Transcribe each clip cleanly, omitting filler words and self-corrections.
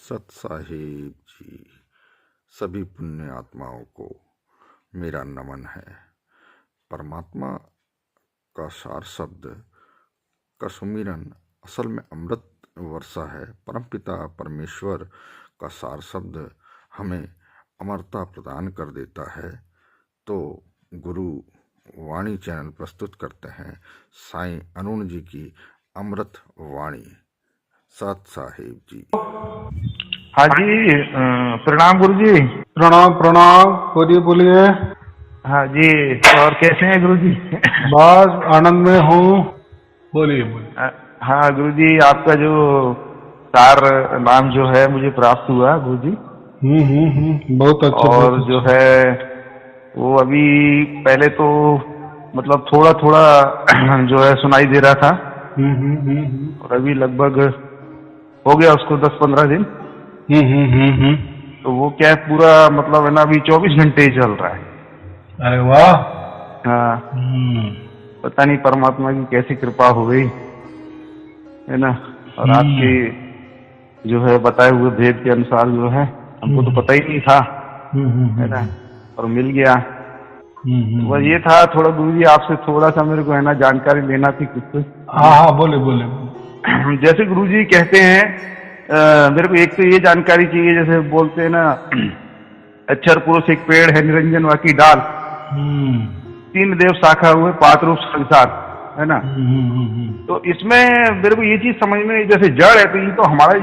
सत साहिब जी, सभी पुण्य आत्माओं को मेरा नमन है। परमात्मा का सार शब्द का सुमिरन असल में अमृत वर्षा है। परमपिता परमेश्वर का सार शब्द हमें अमरता प्रदान कर देता है। तो गुरु वाणी चैनल प्रस्तुत करते हैं साईं अरुण जी की अमृत वाणी। सत साहिब जी। हाँ जी, प्रणाम गुरु जी। प्रणाम प्रणाम, बोलिए बोलिए। हाँ जी, और कैसे हैं गुरु जी? बस आनंद में हूँ, बोलिए बोलिए। हाँ गुरु जी, आपका जो सार नाम जो है मुझे प्राप्त हुआ गुरु जी। बहुत अच्छा। और बहुत जो अच्छा। है वो अभी पहले तो मतलब थोड़ा थोड़ा जो है सुनाई दे रहा था। और अभी लगभग हो गया उसको 10-15 दिन। तो वो क्या है, पूरा मतलब है ना, अभी 24 घंटे ही चल रहा है। अरे वाह। हाँ, पता नहीं परमात्मा की कैसी कृपा हो गई है ना। और आपके जो है बताए हुए भेद के अनुसार जो है हमको तो पता ही नहीं था है ना, और मिल गया। बस ये था थोड़ा गुरु जी, आपसे थोड़ा सा मेरे को है ना जानकारी लेना थी कुछ। हाँ बोले बोले। जैसे गुरु जी कहते हैं, मेरे को एक तो ये जानकारी चाहिए, जैसे बोलते हैं ना, अक्षर पुरुष एक पेड़ है, निरंजन वाकी डाल, 3 देव शाखा हुए, 5 रूप संसार, है ना। तो इसमें मेरे को ये चीज समझ में, जैसे जड़ है तो ये तो हमारा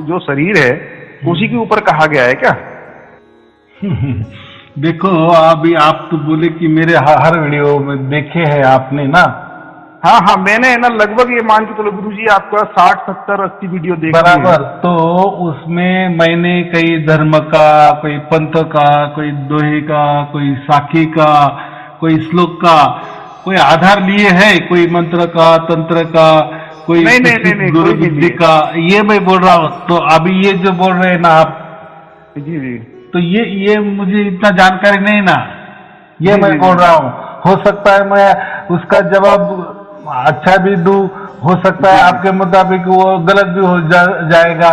जो शरीर है उसी के ऊपर कहा गया है क्या? देखो अभी आप तो बोले कि मेरे हर वीडियो में देखे हैं आपने ना। हाँ, मैंने ना लगभग ये मान के चलो गुरु जी, आपका 60, 70, 80 वीडियो देखी बराबर। तो उसमें मैंने कई धर्म का, कोई पंथ का, कोई दोहे का, कोई साखी का, कोई श्लोक का, कोई आधार लिए है, कोई मंत्र का, तंत्र का, कोई नहीं, गुरु बुद्धि का, ये मैं बोल रहा हूँ। तो अभी ये जो बोल रहे हैं ना आप, जी, तो ये मुझे इतना जानकारी नहीं ना, ये मैं बोल रहा हूँ। हो सकता है मैं उसका जवाब अच्छा भी दूं, हो सकता है आपके मुताबिक वो गलत भी हो जाएगा।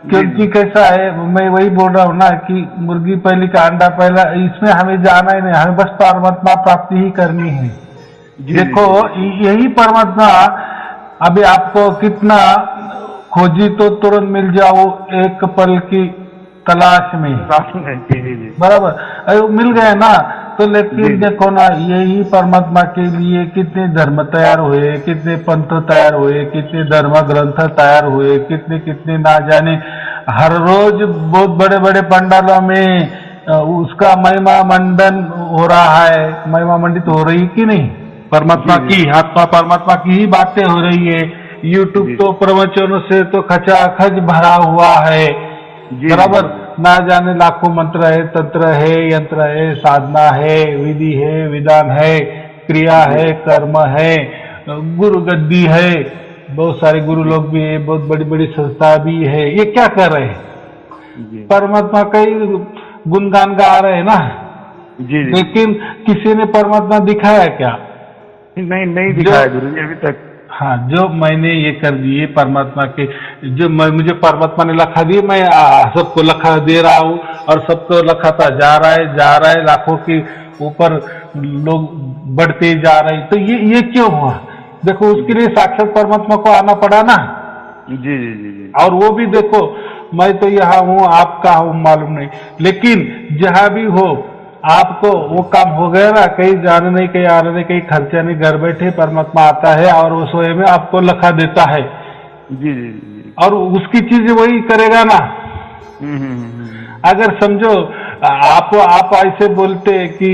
क्योंकि कैसा है, मैं वही बोल रहा हूँ ना कि मुर्गी पहली का अंडा पहला, इसमें हमें जाना ही नहीं, हमें बस परमात्मा प्राप्ति ही करनी है। देखो यही परमात्मा अभी आपको कितना खोजी तो तुरंत मिल जाओ, एक पल की तलाश में। बराबर, अरे मिल गए ना। तो लेकिन देखो ना, यही परमात्मा के लिए कितने धर्म तैयार हुए, कितने पंथ तैयार हुए, कितने धर्म ग्रंथ तैयार हुए, कितने ना जाने। हर रोज बहुत बड़े बड़े पंडालों में उसका महिमा मंडन हो रहा है, महिमा मंडित हो रही कि नहीं, परमात्मा की, आत्मा परमात्मा की ही बातें हो रही है। यूट्यूब तो प्रवचनों से तो खचाखच भरा हुआ है। बराबर, ना जाने लाखों मंत्र है, तंत्र है, यंत्र है, साधना है, विधि है, विधान है, क्रिया है, कर्म है, गुरु गद्दी है, बहुत सारे गुरु लोग भी है, बहुत बड़ी बड़ी संस्था भी है। ये क्या कर रहे हैं? परमात्मा का ही गुणगान गा रहे हैं ना। लेकिन किसी ने परमात्मा दिखाया क्या? नहीं दिखाया गुरु जी अभी तक। हाँ, जो मैंने ये कर दिए परमात्मा के, जो मुझे परमात्मा ने लखा दिए, मैं सबको लखा दे रहा हूँ, और सबको लखाता जा रहा है, लाखों के ऊपर लोग बढ़ते जा रहे हैं। तो ये क्यों हुआ? देखो, उसके लिए साक्षात परमात्मा को आना पड़ा ना। जी। और वो भी देखो, मैं तो यहाँ हूँ, आप कहाँ हूँ मालूम नहीं, लेकिन जहाँ भी हो आपको वो काम हो गया ना। कहीं जाने नहीं, कहीं आने नहीं, कहीं खर्चा नहीं, घर बैठे परमात्मा आता है और उस वे में आपको लखा देता है। जी। और उसकी चीज वही करेगा ना। अगर समझो आप ऐसे बोलते कि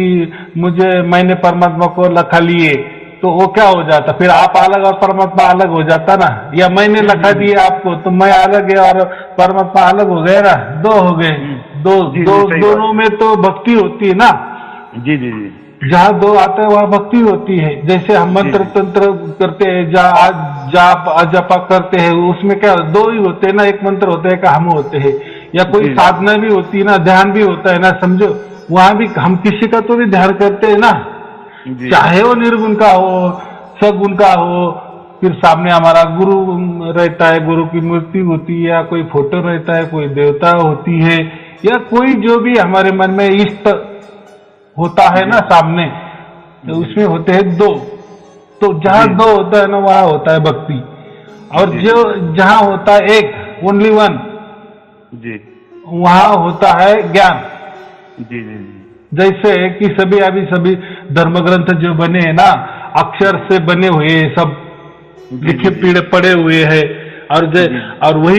मैंने परमात्मा को लखा लिए, तो वो क्या हो जाता? फिर आप अलग और परमात्मा अलग हो जाता ना। या मैंने लखा दिए आपको, तो मैं अलग है और परमात्मा अलग हो गए ना, 2 हो गए। दोनों में तो भक्ति होती है ना। जी। जहाँ 2 आते हैं वहाँ भक्ति होती है। जैसे हम मंत्र तंत्र करते हैं, जाप अजपा करते हैं, उसमें क्या 2 ही होते हैं ना, एक मंत्र होता है, एक हम होते हैं। या कोई साधना भी होती है ना, ध्यान भी होता है ना, समझो वहां भी हम किसी का तो भी ध्यान करते हैं ना, चाहे वो निर्गुण का हो, सगुण का हो, फिर सामने हमारा गुरु रहता है, गुरु की मूर्ति होती है, या कोई फोटो रहता है, कोई देवता होती है, या कोई जो भी हमारे मन में इष्ट होता है ना सामने, तो उसमें होते हैं दो। तो जहाँ दो होता है ना वहाँ होता है भक्ति, और जो जहाँ होता है एक, ओनली वन जी, वहाँ होता है ज्ञान। जी जी जी, जैसे कि सभी धर्म ग्रंथ जो बने हैं ना, अक्षर से बने हुए सब लिखे पीड़े पड़े हुए हैं, और वही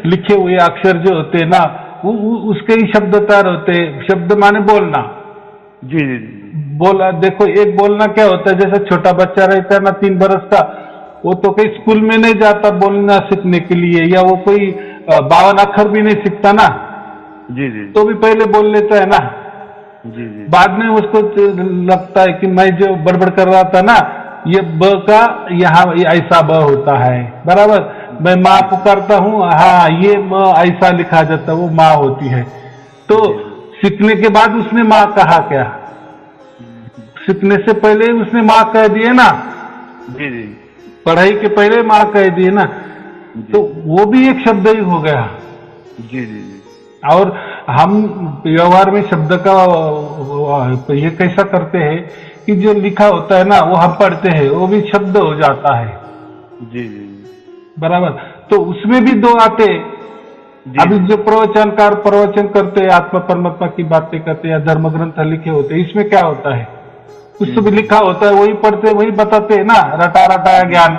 लिखे हुए अक्षर जो होते हैं ना, उसके ही शब्दकार होते हैं। शब्द माने बोलना। जी जी जी, बोला, देखो एक बोलना क्या होता है, जैसे छोटा बच्चा रहता है ना 3 बरस का, वो तो कहीं स्कूल में नहीं जाता बोलना सीखने के लिए, या वो कोई 52 अक्षर भी नहीं सीखता ना, जी जी, तो भी पहले बोल लेता है ना। जी जी, बाद में उसको लगता है कि मैं जो बड़बड़ कर रहा था ना, ये ब का यहाँ ऐसा ब होता है, बराबर। मैं माँ पुकारता हूँ, हाँ ये म ऐसा लिखा जाता है, वो माँ होती है। तो सीखने के बाद उसने माँ कहा क्या? सीखने से पहले उसने माँ कह दिए ना, जी जी, पढ़ाई के पहले माँ कह दिए ना, तो वो भी एक शब्द ही हो गया। जी जी जी, और हम व्यवहार में शब्द का ये कैसा करते हैं कि जो लिखा होता है ना वो हम पढ़ते हैं, वो भी शब्द हो जाता है, जी जी, बराबर। तो उसमें भी दो आते। अभी जो प्रवचनकार प्रवचन करते हैं, आत्मा परमात्मा की बातें करते हैं, या धर्म ग्रंथ लिखे होते हैं, इसमें क्या होता है, कुछ भी लिखा होता है, वही पढ़ते वही बताते हैं ना, रटा रटाया ज्ञान।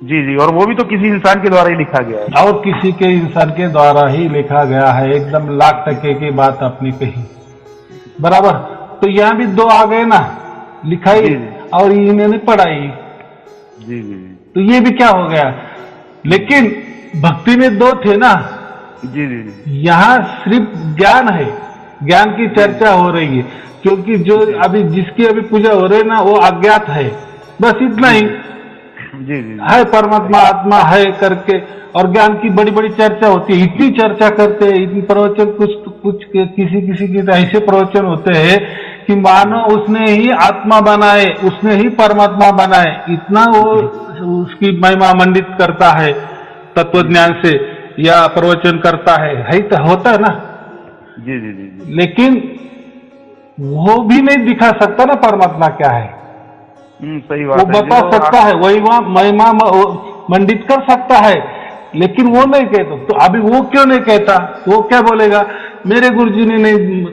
जी जी, और वो भी तो किसी इंसान के द्वारा ही लिखा गया है। और किसी के इंसान के द्वारा ही लिखा गया है, एकदम 100% की बात आपने कही, बराबर। तो यहाँ भी दो आ गए ना, लिखाई और इन्होंने पढ़ाई। जी जी, तो ये भी क्या हो गया, लेकिन भक्ति में दो थे ना। जी जी जी, यहाँ सिर्फ ज्ञान है, ज्ञान की चर्चा हो रही है, क्योंकि जो अभी जिसकी अभी पूजा हो रही है ना, वो अज्ञात है, बस इतना ही जी जी, है, परमात्मा आत्मा है करके। और ज्ञान की बड़ी बड़ी चर्चा होती है, इतनी चर्चा करते हैं, इतनी प्रवचन, कुछ किसी के ऐसे प्रवचन होते हैं कि मानो उसने ही आत्मा बनाए, उसने ही परमात्मा बनाए, इतना वो उसकी महिमा मंडित करता है तत्वज्ञान से, या प्रवचन करता है तो होता है ना। जी जी जी, लेकिन वो भी नहीं दिखा सकता ना परमात्मा क्या है, सही वो बात है। बता सकता है, वही वहां महिमा मंडित कर सकता है, लेकिन वो नहीं कहता। तो अभी वो क्यों नहीं कहता, वो क्या बोलेगा, मेरे गुरुजी ने नहीं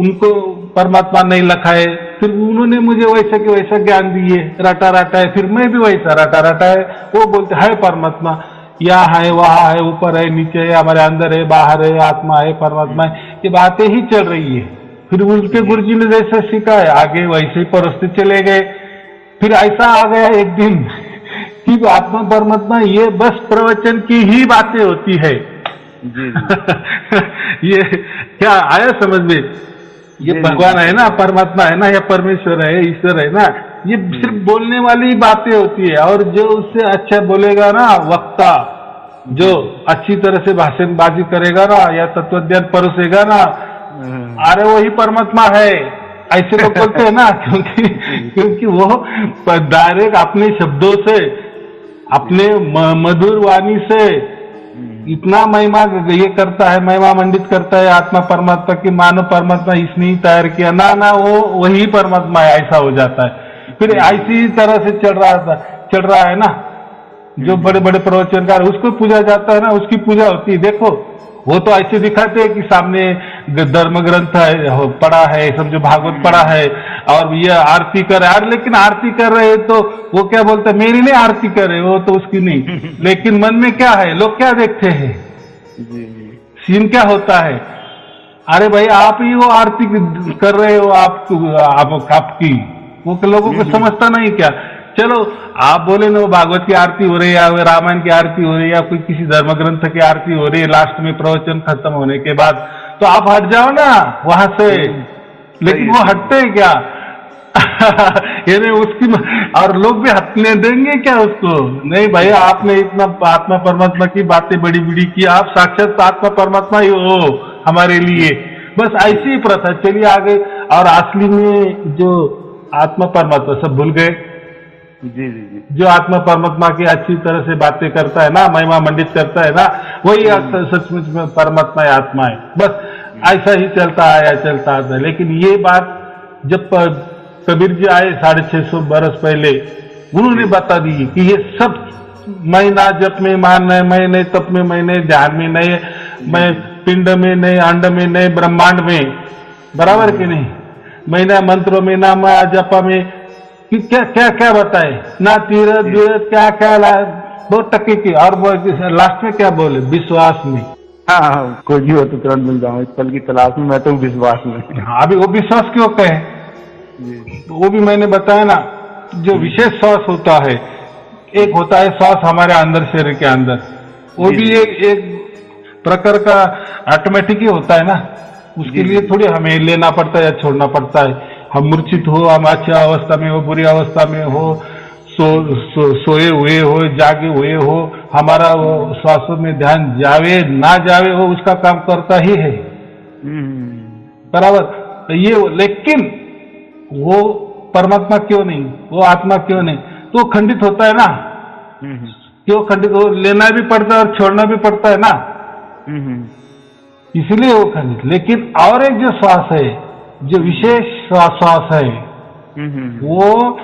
उनको परमात्मा नहीं लिखा है, फिर उन्होंने मुझे वैसा के वैसा ज्ञान दिए, रटा रटा है, फिर मैं भी वैसा रटा रटा है। वो बोलते है परमात्मा यहाँ है, वहां है, ऊपर है, नीचे है, हमारे अंदर है, बाहर है, आत्मा है, परमात्मा है, ये बातें ही चल रही है। फिर उनके गुरुजी ने जैसा सीखा है, आगे वैसे ही परस्ते चले गए। फिर ऐसा आ गया एक दिन कि आत्मा परमात्मा ये बस प्रवचन की ही बातें होती है। जी जी, ये क्या आया समझ में, ये भगवान है ना, परमात्मा है ना, या परमेश्वर है, ईश्वर है ना, ये सिर्फ बोलने वाली बातें होती है। और जो उससे अच्छा बोलेगा ना वक्ता, जो अच्छी तरह से भाषणबाजी करेगा ना, या तत्वज्ञान परोसेगा ना, अरे वही परमात्मा है, ऐसे लोग बोलते हैं ना। क्योंकि वो डायरेक्ट अपने शब्दों से, अपने मधुर वाणी से इतना महिमा ये करता है, महिमा मंडित करता है आत्मा परमात्मा की, मानो परमात्मा इसने ही तैयार किया ना, वो वही परमात्मा है, ऐसा हो जाता है। फिर ऐसी तरह से चल रहा है ना, जो बड़े बड़े प्रवचनकार, उसको पूजा जाता है ना, उसकी पूजा होती है। देखो वो तो ऐसे दिखाते हैं कि सामने धर्म ग्रंथ है, पढ़ा है, समझो भागवत पढ़ा है, और ये आरती कर रहे हैं, लेकिन आरती कर रहे हैं तो वो क्या बोलता है, मेरी नहीं आरती कर रहे, वो तो उसकी नहीं। लेकिन मन में क्या है, लोग क्या देखते हैं, सीन क्या होता है, अरे भाई आप ही वो आरती कर रहे हो, आपकी वो लोगों को समझता नहीं क्या। चलो आप बोले ना वो भागवत की आरती हो रही है, या रामायण की आरती हो रही है, या कोई किसी धर्म ग्रंथ की आरती हो रही है, लास्ट में प्रवचन खत्म होने के बाद, तो आप हट जाओ ना वहां से। लेकिन वो हटते हैं क्या? ये उसकी, और लोग भी हटने देंगे क्या उसको? नहीं भाई, आपने इतना आत्मा परमात्मा की बातें बड़ी बड़ी की, आप साक्षात आत्मा परमात्मा ही हो हमारे लिए, बस ऐसी ही प्रथा चलिए आगे। और असली में जो आत्मा परमात्मा सब भूल गए, जी जी जी जो आत्मा परमात्मा की अच्छी तरह से बातें करता है ना, महिमा मंडित करता है ना, वही सचमुच में परमात्मा है, आत्मा है। बस ऐसा ही चलता आया, चलता आता है। लेकिन ये बात जब कबीर जी आए 650 बरस पहले, उन्होंने बता दी कि ये सब मैं ना जप में मान है, मैं नहीं तप में, मैं नहीं ध्यान में नहीं, मैं पिंड में नहीं, अंड में नहीं, ब्रह्मांड में, बराबर कि नहीं, मैं ना मंत्रों में, ना मैं जपा में, कि क्या क्या क्या बताए ना, तीरथ बीरथ क्या क्या 2% की। और वो लास्ट में क्या बोले, विश्वास में। हाँ हाँ, कोई भी हो तो तुरंत मिल जाऊँ, इस पल की तलाश में मैं तो हूँ विश्वास में। हाँ, अभी वो विश्वास क्यों कहे, जी वो भी मैंने बताया ना। जो विशेष श्वास होता है, एक होता है श्वास हमारे अंदर, शरीर के अंदर, वो भी एक प्रकार का ऑटोमेटिक ही होता है ना। उसके लिए थोड़ी हमें लेना पड़ता है या छोड़ना पड़ता है। हम मूर्छित हो, हम अच्छी अवस्था में हो, बुरी अवस्था में हो, सोए हुए हो, जागे हुए हो, हमारा वो श्वासों में ध्यान जावे ना जावे, वो उसका काम करता ही है, बराबर। तो ये लेकिन वो परमात्मा क्यों नहीं, वो आत्मा क्यों नहीं, तो खंडित होता है ना। क्यों खंडित हो, लेना भी पड़ता है और छोड़ना भी पड़ता है ना, इसलिए वो खंडित। लेकिन और एक जो श्वास है, जो विशेष श्वास है, वो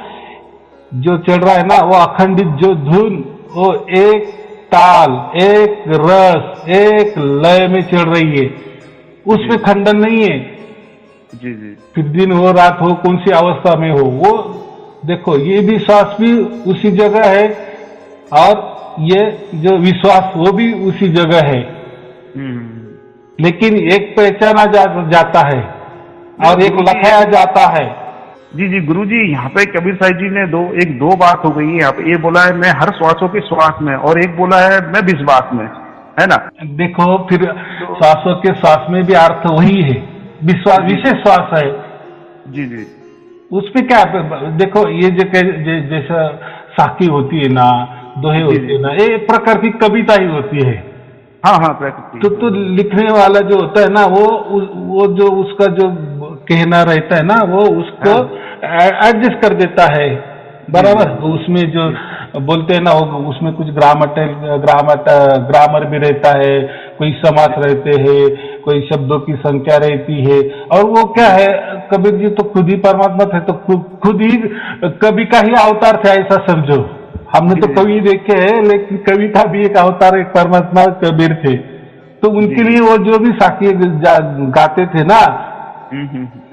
जो चल रहा है ना, वो अखंडित जो धुन, वो एक ताल, एक रस, एक लय में चल रही है, उसमें खंडन नहीं है। जी जी फिर दिन हो रात हो, कौन सी अवस्था में हो, वो देखो, ये भी श्वास भी उसी जगह है, और ये जो विश्वास वो भी उसी जगह है। लेकिन एक पहचाना जाता है और एक लखाया जाता है। जी जी गुरुजी, यहाँ पे कबीर साहिब जी ने दो बात हो गई है यहाँ पे। ये बोला है मैं हर श्वासों के श्वास में, और एक बोला है मैं विश्वास में, है ना। देखो, फिर श्वासों के श्वास में भी अर्थ वही है, विश्वास विशेष श्वास है। जी जी उसमें क्या देखो, ये जो जैसा साकी होती है ना, दोहे होती है ना, ये एक प्रकार की कविता ही होती है। हाँ हाँ, प्रकृति। तो लिखने वाला जो होता है ना, वो जो उसका जो कहना रहता है ना, वो उसको एडजस्ट कर देता है, बराबर। उसमें जो बोलते हैं ना, उसमें कुछ ग्रामर भी रहता है, कोई समास रहते हैं, कोई शब्दों की संख्या रहती है। और वो क्या है, कबीर जी तो खुद ही परमात्मा थे, तो खुद ही कवि का ही अवतार थे, ऐसा समझो। हमने तो कवि देखे हैं, लेकिन कवि का भी एक अवतार, एक परमात्मा कबीर थे। तो उनके लिए वो जो भी साकी गाते थे ना,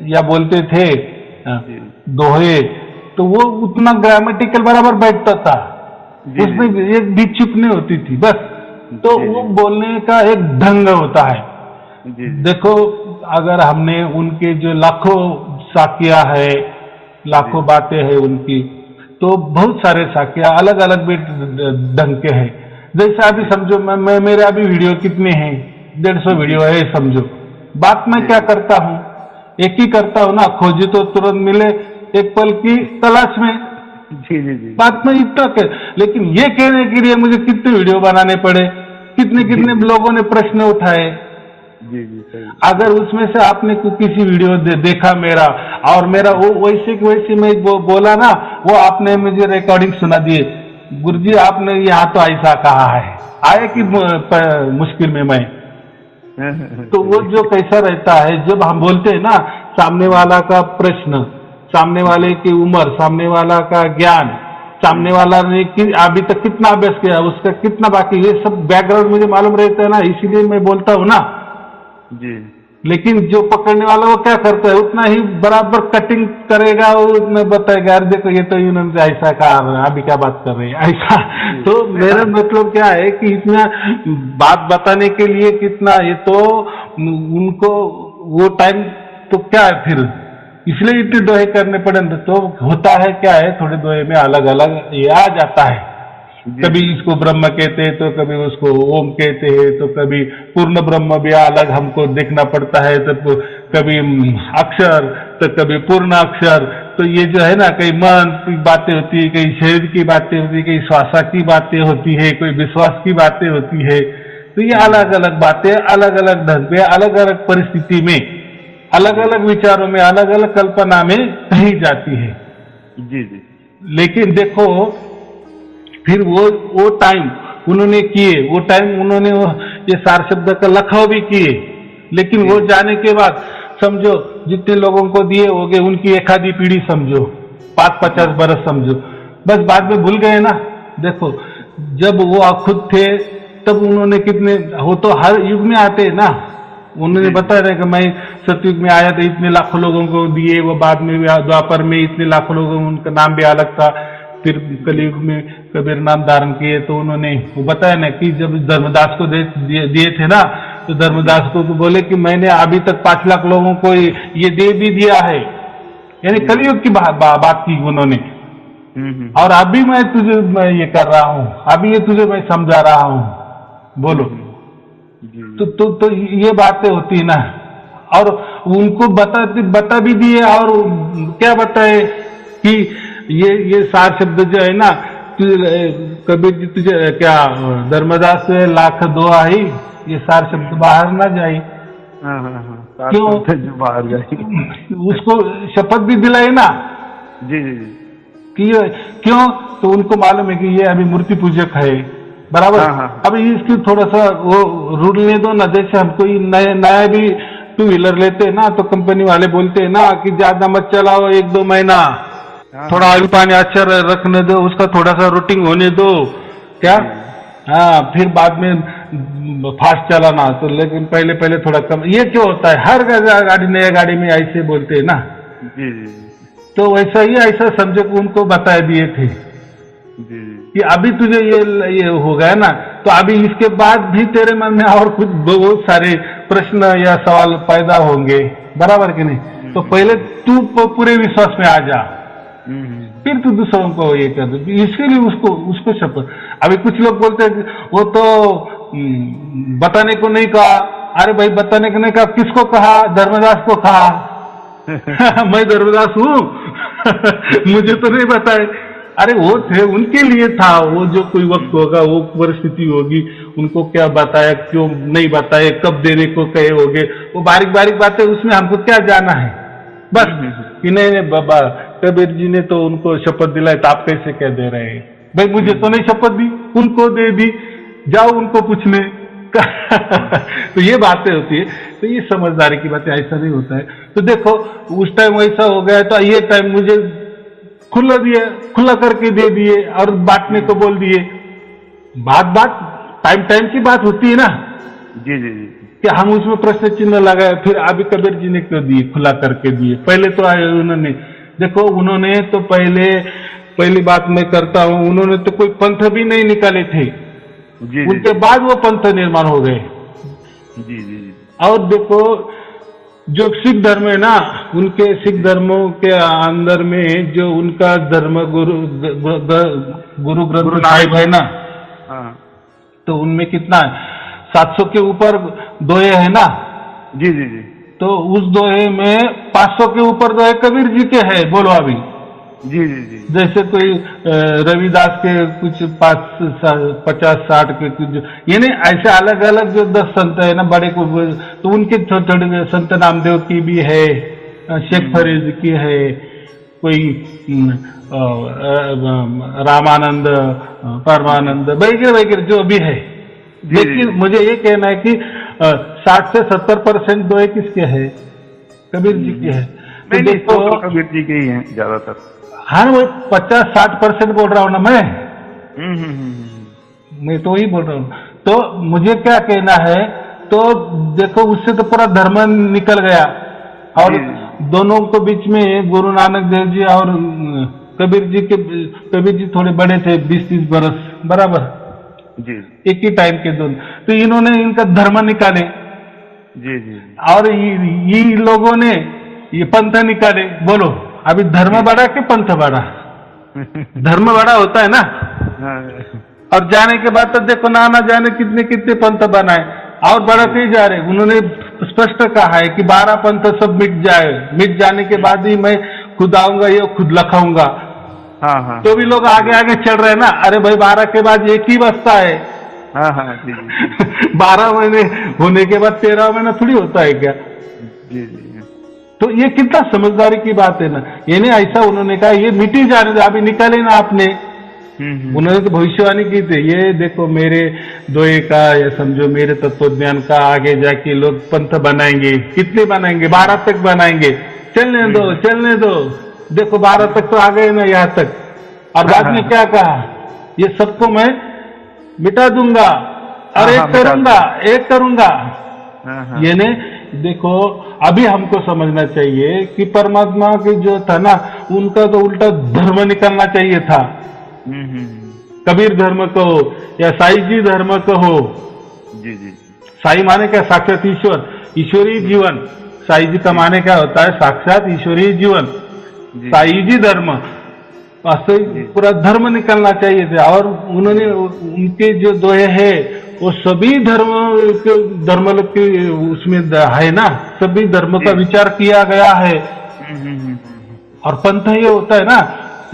या बोलते थे दोहे, तो वो उतना ग्रामेटिकल बराबर बैठता था, उसमें एक भी चुप नहीं होती थी, बस। तो वो बोलने का एक ढंग होता है। देखो, अगर हमने उनके जो लाखों साकिया है, लाखों बातें हैं उनकी, तो बहुत सारे साकिया अलग अलग भी ढंग के हैं। जैसे अभी समझो, मैं मेरे अभी वीडियो कितने हैं, 150 वीडियो है समझो। बात मैं क्या करता हूँ, एक ही करता हूँ ना, खोजी तो तुरंत मिले, एक पल की तलाश में। जी जी जी, बात में इतना कर, लेकिन ये कहने के लिए मुझे कितने वीडियो बनाने पड़े, कितने लोगों ने प्रश्न उठाए। जी जी सही। अगर उसमें से आपने किसी वीडियो देखा मेरा, और मेरा वो वैसे मैं वो बोला ना, वो आपने मुझे रिकॉर्डिंग सुना दिए, गुरुजी आपने यहाँ तो ऐसा कहा है, आए कि मुश्किल में मैं। तो वो जो कैसा रहता है, जब हम बोलते हैं ना, सामने वाला का प्रश्न, सामने वाले की उम्र, सामने वाला का ज्ञान, सामने वाला ने अभी तक कितना अभ्यास किया, उसका कितना बाकी, ये सब बैकग्राउंड मुझे मालूम रहता है ना, इसीलिए मैं बोलता हूँ ना जी। लेकिन जो पकड़ने वाला वो क्या करता है, उतना ही बराबर कटिंग करेगा, उतना बताएगा, अरे देखो ये तो इन्होंने ऐसा कहा, अभी क्या बात कर रहे हैं ऐसा। तो मेरा मतलब क्या है कि इतना बात बताने के लिए कितना, ये तो उनको वो टाइम तो क्या है फिर, इसलिए इतने दोहे करने पड़े। तो होता है क्या है, थोड़े दोहे में अलग अलग ये आ जाता है, कभी इसको ब्रह्म कहते हैं, तो कभी उसको ओम कहते हैं, तो कभी पूर्ण ब्रह्म भी अलग हमको देखना पड़ता है, तो कभी अक्षर, तो कभी पूर्ण अक्षर। तो ये जो है ना, कई मन की बातें होती है, कई शरीर की बातें होती है, कई श्वासा की बातें होती है, कोई विश्वास की बातें होती है। तो ये अलग अलग बातें अलग अलग ढंग पे, अलग अलग परिस्थिति में, अलग अलग विचारों में, अलग अलग कल्पना में कही जाती है। जी जी। लेकिन देखो फिर वो टाइम उन्होंने किए, वो टाइम उन्होंने ये सार शब्द का लखाव भी किए, लेकिन वो जाने के बाद समझो जितने लोगों को दिए होंगे उनकी एक आधी पीढ़ी समझो, 50 बरस समझो, बस बाद में भूल गए ना। देखो जब वो खुद थे तब उन्होंने कितने, वो तो हर युग में आते ना, उन्होंने बताया था कि मैं सतयुग में आया था इतने लाखों लोगों को दिए, वो बाद में द्वापर में इतने लाखों लोगों उनका नाम भी अलग था, फिर कलयुग में कबीर नाम धारण किए। तो उन्होंने वो बताया ना कि जब धर्मदास को दिए थे ना, तो धर्मदास को बोले कि मैंने अभी तक 5 लाख लोगों को ये दे भी दिया है, यानी कलयुग की बात की उन्होंने। और अभी मैं ये कर रहा हूँ, अभी ये तुझे मैं समझा रहा हूँ, बोलो। तो ये बातें होती ना, और उनको बता भी दिए, और क्या बताए कि ये सार शब्द जो है ना, कबीर जी तुझे क्या धर्मदास से लाख दुआ ही, ये सार शब्द बाहर ना जाए। क्यों जो बाहर जाए उसको शपथ भी दिलाई ना जी जी कि क्यों, तो उनको मालूम है कि ये अभी मूर्ति पूजक है, बराबर। अभी इसकी थोड़ा सा वो रूलने दो ना, जैसे हम कोई नया भी 2 व्हीलर लेते हैं ना, तो कंपनी वाले बोलते हैं ना कि ज्यादा मत चलाओ 1-2 महीना, थोड़ा ऑयल पानी अच्छा रखने दो, उसका थोड़ा सा रूटिंग होने दो, क्या हाँ, फिर बाद में फास्ट चलाना। तो लेकिन पहले थोड़ा कम, ये क्यों होता है, हर गाड़ी नया गाड़ी में ऐसे बोलते हैं ना जी। तो वैसा ही ऐसा समझो कि उनको बता दिए थे कि अभी तुझे ये हो गया ना, तो अभी इसके बाद भी तेरे मन में और कुछ बहुत सारे प्रश्न या सवाल पैदा होंगे, बराबर कि नहीं। तो पहले तू पूरे विश्वास में आ जा, फिर तू दूसरों को ये कर दे, इसके लिए उसको शपथ। अभी कुछ लोग बोलते हैं वो तो बताने को नहीं कहा। अरे भाई बताने को नहीं कहा, किसको कहा? धर्मदास को कहा। मैं धर्मदास हूँ मुझे तो नहीं बताए। अरे वो थे, उनके लिए था, वो जो कोई वक्त होगा, वो परिस्थिति होगी, उनको क्या बताया, क्यों नहीं बताए, कब देने को कहे होगे, वो बारीक बारीक बातें, उसमें हमको क्या जाना है। बस कि नहीं बाबा कबीर जी ने तो उनको शपथ दिलाई, तो आप कैसे कह दे रहे हैं? भाई मुझे तो नहीं शपथ दी, उनको दे दी, जाओ उनको पूछने। तो ये बातें होती है, तो ये समझदारी की बातें, ऐसा नहीं होता है। तो देखो उस टाइम वैसा हो गया, तो ये टाइम मुझे खुला करके दे दिए और बांटने को बोल दिए। बात टाइम की बात होती है ना जी कि हम उसमें प्रश्न चिन्ह लगाए। फिर अभी कबीर जी ने क्यों दिए, खुला करके दिए? पहले तो आए उन्होंने, देखो उन्होंने तो पहली बात मैं करता हूं, उन्होंने तो कोई पंथ भी नहीं निकाले थे जी। उनके बाद वो पंथ निर्माण हो गए। जी। और देखो जो सिख धर्म है ना, उनके सिख धर्मों के अंदर में जो उनका धर्म गुरु ग्रंथ साहिब है ना, तो उनमें कितना है, 700 के ऊपर दोहे है ना। जी। तो उस दोहे में 500 के ऊपर दोहे कबीर जी के है। बोलो अभी जी। जैसे कोई रविदास के कुछ 50-60 के कुछ, यानी ऐसे अलग अलग जो 10 संत है ना बड़े को, तो उनके थोड़े संत नामदेव की भी है, शेख फरीद की है, कोई रामानंद, परमानंद वगैरह जो भी है। लेकिन मुझे ये कहना है कि 60 से 70% दोहे किसके है? कबीर जी के है। तो देखो कबीर जी के ही हैं ज्यादातर। हाँ, वो 50-60% बोल रहा हूँ ना मैं। मैं तो वही बोल रहा हूँ। तो मुझे क्या कहना है, तो देखो उससे तो पूरा धर्म निकल गया। और दोनों के बीच में गुरु नानक देव जी और कबीर जी थोड़े बड़े थे, 20-30 बरस, बराबर जी। एक ही टाइम के दोनों, तो इन्होंने इनका धर्म निकाले। जी। और ये लोगों ने ये पंथ निकाले। बोलो अभी धर्म बड़ा कि पंथ बड़ा? धर्म बड़ा होता है ना। और जाने के बाद तो देखो ना जाने कितने पंथ बनाए और बढ़ते ही जा रहे। उन्होंने स्पष्ट कहा है कि 12 पंथ सब मिट जाने के बाद ही मैं खुद आऊंगा, ये खुद लखाऊंगा। हाँ। तो भी लोग आगे चल रहे हैं ना। अरे भाई 12 के बाद एक ही बचता है। हाँ जी। 12 महीने होने के बाद 13 महीना थोड़ी होता है क्या? जी। तो ये कितना समझदारी की बात है ना। ये नहीं ऐसा उन्होंने कहा ये मिटी जाने दो, अभी निकाले ना आपने। उन्होंने तो भविष्यवाणी की थी, ये देखो मेरे दोए का या समझो मेरे तत्वज्ञान का आगे जाके लोग पंथ बनाएंगे। कितने बनाएंगे? 12 तक बनाएंगे। चलने दो चलने दो, देखो 12 तक तो आ गए ना यहाँ तक। और बाद में क्या कहा? ये सबको मैं मिटा दूंगा और एक करूंगा। ये ने देखो अभी हमको समझना चाहिए कि परमात्मा के जो था ना, उनका तो उल्टा धर्म निकलना चाहिए था। कबीर धर्म कहो या साई जी धर्म कहो। जी जी। साई माने क्या? साक्षात ईश्वर, ईश्वरीय जीवन। साई जी का माने क्या होता है? साक्षात ईश्वरीय जीवन। साई जी धर्म, ऐसे पूरा धर्म निकलना चाहिए थे। और उन्होंने उनके जो दोहे है वो सभी धर्म के उसमें है ना, सभी धर्म का विचार किया गया है। और पंथ ये होता है ना,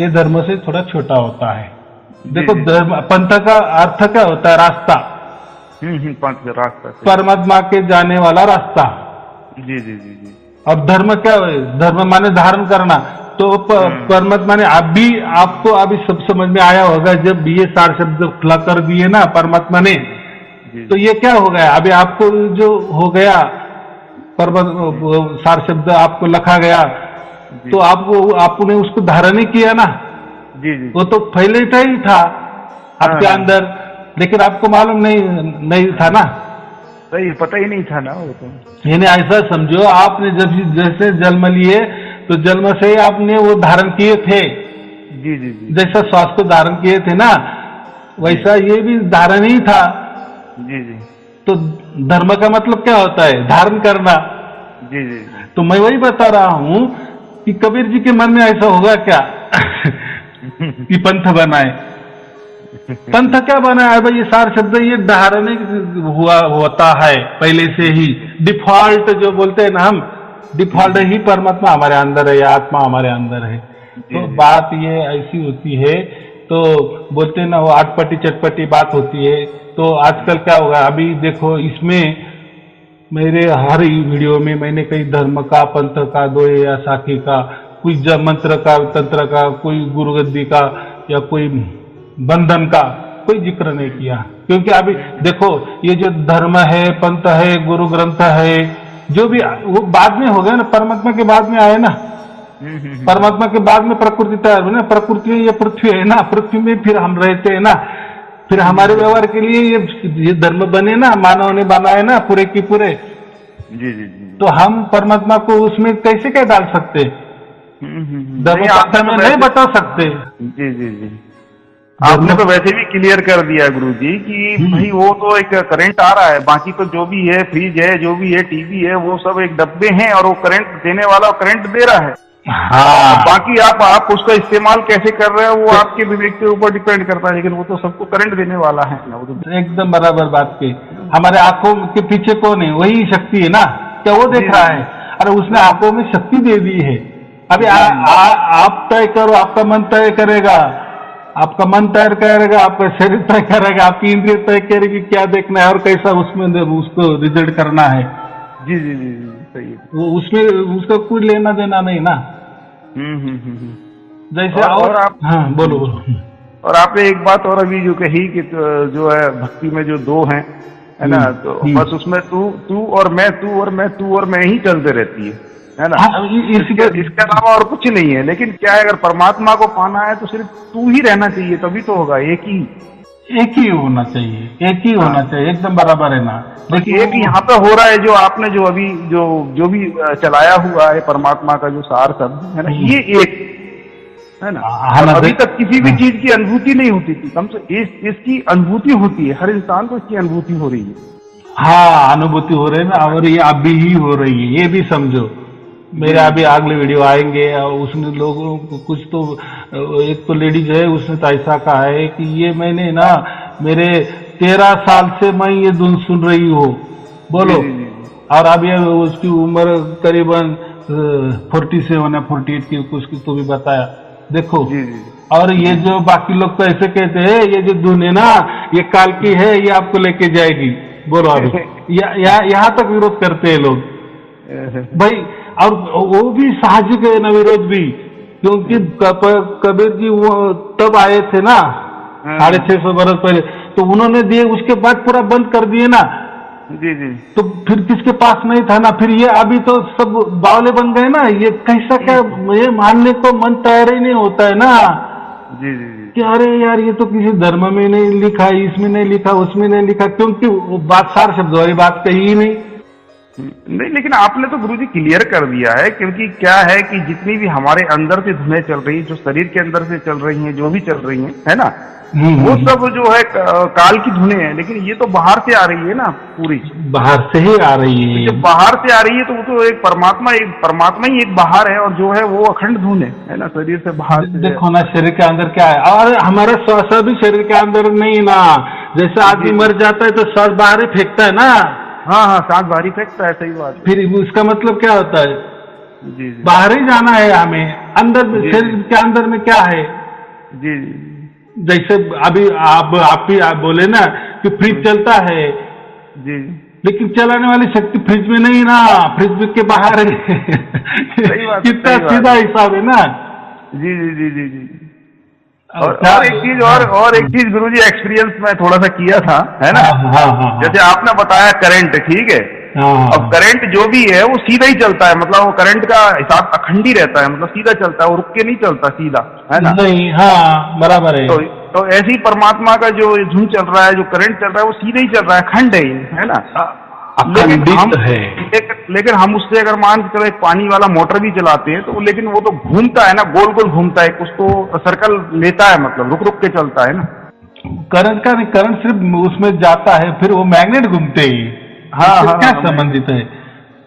ये धर्म से थोड़ा छोटा होता है। देखो धर्म, पंथ का अर्थ क्या होता है? रास्ता। पंथ रास्ता, परमात्मा के जाने वाला रास्ता। जी जी जी जी। अब धर्म क्या है? धर्म माने धारण करना। तो परमात्मा ने आपको अभी सब समझ में आया होगा जब ये 4 शब्द खुला कर दिए ना परमात्मा ने। तो ये क्या हो गया? अभी आपको जो हो गया 4 शब्द आपको लिखा गया, तो आपने उसको धारण ही किया ना। जी जी। वो तो पहले ही था आपके अंदर, लेकिन आपको मालूम नहीं था ना। सही, पता ही नहीं था ना वो तो। यानी ऐसा समझो आपने जैसे जन्म लिए तो जन्म से ही आपने वो धारण किए थे। जी जी जी। जैसा श्वास को धारण किए थे ना, वैसा ये भी धारण ही था। जी जी। तो धर्म का मतलब क्या होता है? धारण करना। जी जी। तो मैं वही बता रहा हूं कि कबीर जी के मन में ऐसा होगा क्या कि पंथ बनाए? पंथ क्या बनाया भाई? ये 4 शब्द ये धारण होता है पहले से ही। डिफॉल्ट जो बोलते हैं ना हम, डिफॉल्ट ही परमात्मा हमारे अंदर है या आत्मा हमारे अंदर है। तो बात ये ऐसी होती है, तो बोलते हैं ना वो आटपटी चटपटी बात होती है। तो आजकल क्या होगा? अभी देखो इसमें मेरे हर वीडियो में मैंने कई धर्म का, पंथ का, दोहे या साखी का, कोई मंत्र का, तंत्र का, कोई गुरुगद्दी का या कोई बंधन का कोई जिक्र नहीं किया। क्योंकि अभी देखो ये जो धर्म है, पंथ है, गुरु ग्रंथ है, जो भी वो बाद में हो गया ना, परमात्मा के बाद में आए ना। परमात्मा के बाद में प्रकृति तैयार हुई ना। प्रकृति ये पृथ्वी है ना, पृथ्वी में फिर हम रहते हैं ना। फिर हमारे व्यवहार के लिए ये धर्म बने ना, मानव ने बनाए ना पूरे की पूरे। जी जी जी। तो हम परमात्मा को उसमें कैसे क्या डाल सकते? धर्म में नहीं बता सकते। जी जी जी। आपने तो वैसे भी क्लियर कर दिया गुरुजी कि भाई वो तो एक करंट आ रहा है, बाकी तो जो भी है, फ्रिज है, जो भी है, टीवी है, वो सब एक डब्बे हैं और वो करंट देने वाला करंट दे रहा है। हाँ। बाकी आप उसका इस्तेमाल कैसे कर रहे हो वो आपके विवेक के ऊपर डिपेंड करता है, लेकिन वो तो सबको करंट देने वाला है ना। वो तो एकदम बराबर बात की। हमारे आंखों के पीछे कौन है? वही शक्ति है ना। क्या वो देख रहा है? अरे उसने आंखों में शक्ति दे दी है। अभी आप तय करो, आपका मन तय करेगा, आपका मन तय करेगा, आपका शरीर तय करेगा, आपकी इंद्रिय तय करेगी क्या देखना है और कैसा उसमें उसको रिजल्ट करना है। जी जी जी सही है। वो उसमें उसका कोई लेना देना नहीं ना। जैसे और आप, हाँ बोलो बोलो। और आपने एक बात और अभी जो कही कि जो है भक्ति में जो 2 हैं, है ना, तो बस उसमें तू और मैं, तू और मैं, तू और मैं ही चलते रहती है ना। इसके अलावा और कुछ नहीं है। लेकिन क्या है, अगर परमात्मा को पाना है तो सिर्फ तू ही रहना चाहिए, तभी तो होगा। एक ही होना चाहिए, एक ही होना चाहिए, एकदम बराबर है ना। देखिए एक यहाँ पे हो रहा है जो आपने जो अभी जो भी चलाया हुआ है परमात्मा का जो सार शब्द है ना, ये एक है ना। अभी तक किसी भी चीज की अनुभूति नहीं होती थी, कम से इसकी अनुभूति होती है। हर इंसान को इसकी अनुभूति हो रही है। हाँ, अनुभूति हो रही है ना, और ये अभी ही हो रही है, ये भी समझो। मेरे अभी अगले वीडियो आएंगे और उसने लोगों को कुछ तो, एक तो लेडीज है, उसने तो ऐसा कहा है कि ये मैंने ना मेरे 13 साल से मैं ये धुन सुन रही हूँ, बोलो। और अभी उसकी उम्र करीबन 47 या 48 की कुछ तो भी बताया, देखो। और ये जो बाकी लोग तो ऐसे कहते हैं ये जो धुन है ना ये काल की है, ये आपको लेके जाएगी, बोलो। अभी यहाँ तक विरोध करते हैं लोग। भाई। और वो भी साहजिक है ना विरोध भी, क्योंकि कबीर जी वो तब आए थे ना 650 बरस पहले, तो उन्होंने दिए, उसके बाद पूरा बंद कर दिए ना। जी जी तो फिर किसके पास नहीं था ना, फिर ये अभी तो सब बावले बन गए ना, ये कैसा क्या, ये मानने को मन तैयार ही नहीं होता है ना जी जी जी कि अरे यार ये तो किसी धर्म में नहीं लिखा, इसमें नहीं लिखा, उसमें नहीं लिखा, क्योंकि वो बात सार शब्द वाली बात कही ही नहीं। नहीं, लेकिन आपने तो गुरुजी क्लियर कर दिया है, क्योंकि क्या है कि जितनी भी हमारे अंदर से धुनें चल रही, जो शरीर के अंदर से चल रही हैं, जो भी चल रही हैं, है ना, वो सब जो है काल की धुनें हैं, लेकिन ये तो बाहर से आ रही है ना, पूरी बाहर से ही आ रही है। जब बाहर से आ रही है तो वो तो एक परमात्मा ही एक बाहर है, और जो है वो अखंड धुन है ना, शरीर से बाहर से। देखो ना शरीर के अंदर क्या है, और हमारा श्वास भी शरीर के अंदर नहीं ना, जैसे आदमी मर जाता है तो श्वास बाहर ही फेंकता है ना। हाँ हाँ, सांस बाहर ही फेंकता है, सही बात। फिर उसका मतलब क्या होता है, जी जी बाहर ही जाना है हमें, अंदर शरीर के अंदर में क्या है। जी जैसे अभी आप बोले ना कि फ्रिज चलता है, जी, लेकिन चलाने वाली शक्ति फ्रिज में नहीं ना, फ्रिज के बाहर है। सही बात, कितना सीधा हिसाब है ना। जी जी जी जी जी। और एक चीज गुरुजी एक्सपीरियंस में थोड़ा सा किया था, है ना। हाँ। जैसे आपने बताया करंट, ठीक है, अब करंट जो भी है वो सीधा ही चलता है, मतलब वो करंट का हिसाब अखंड ही रहता है, मतलब सीधा चलता है, वो रुक के नहीं चलता, सीधा, है ना। नहीं, हाँ बराबर है। तो ऐसे ही परमात्मा का जो धुन चल रहा है, जो करंट चल रहा है, वो सीधा ही चल रहा है, अखंड है ना। लेकिन हम उससे अगर मान के चलो एक पानी वाला मोटर भी चलाते हैं, तो लेकिन वो तो घूमता है ना, गोल गोल घूमता है, कुछ तो सर्कल लेता है, मतलब रुक रुक के चलता है ना। करंट का नहीं, करंट सिर्फ उसमें जाता है, फिर वो मैग्नेट घूमते ही। हाँ, क्या संबंधित है।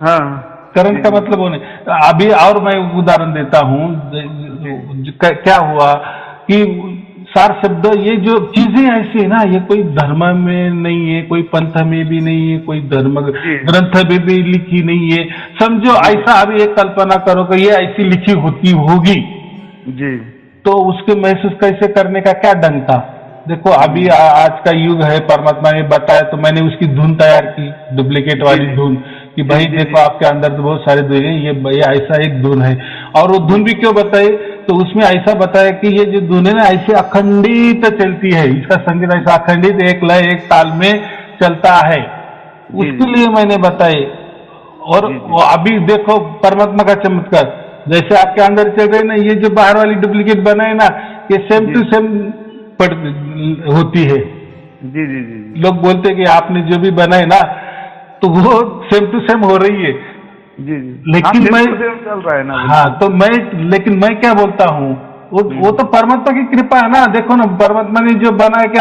हाँ, करंट का मतलब वो नहीं। अभी और मैं उदाहरण देता हूँ, क्या हुआ कि सार शब्द, ये जो चीजें ऐसी है ना, ये कोई धर्म में नहीं है, कोई पंथ में भी नहीं है, कोई धर्म ग्रंथ में भी लिखी नहीं है। समझो ऐसा, अभी एक कल्पना करो कि ये ऐसी लिखी होती होगी जी, तो उसके महसूस कैसे करने का क्या ढंग था। देखो अभी आज का युग है, परमात्मा ने बताया तो मैंने उसकी धुन तैयार की, डुप्लीकेट वाली धुन, कि भाई देखो आपके अंदर तो बहुत सारे धुन है, ये ऐसा एक धुन है। और वो धुन भी क्यों बताई, तो उसमें ऐसा बताया कि ये जो धुन है ना ऐसे अखंडित चलती है, इसका संगीत ऐसा अखंडित एक लय एक ताल में चलता है, उसके लिए मैंने बताए। और अभी देखो परमात्मा का चमत्कार, जैसे आपके अंदर चल रहे ना, ये जो बाहर वाली डुप्लीकेट बनाए ना, ये सेम टू सेम होती है। जी जी जी, लोग बोलते हैं कि आपने जो भी बनाए ना, तो वो सेम टू सेम हो रही है। जी, लेकिन मैं चल रहा है ना। हाँ, तो लेकिन मैं क्या बोलता हूँ, वो तो परमात्मा की कृपा है ना। देखो ना, परमात्मा ने जो बनाया कि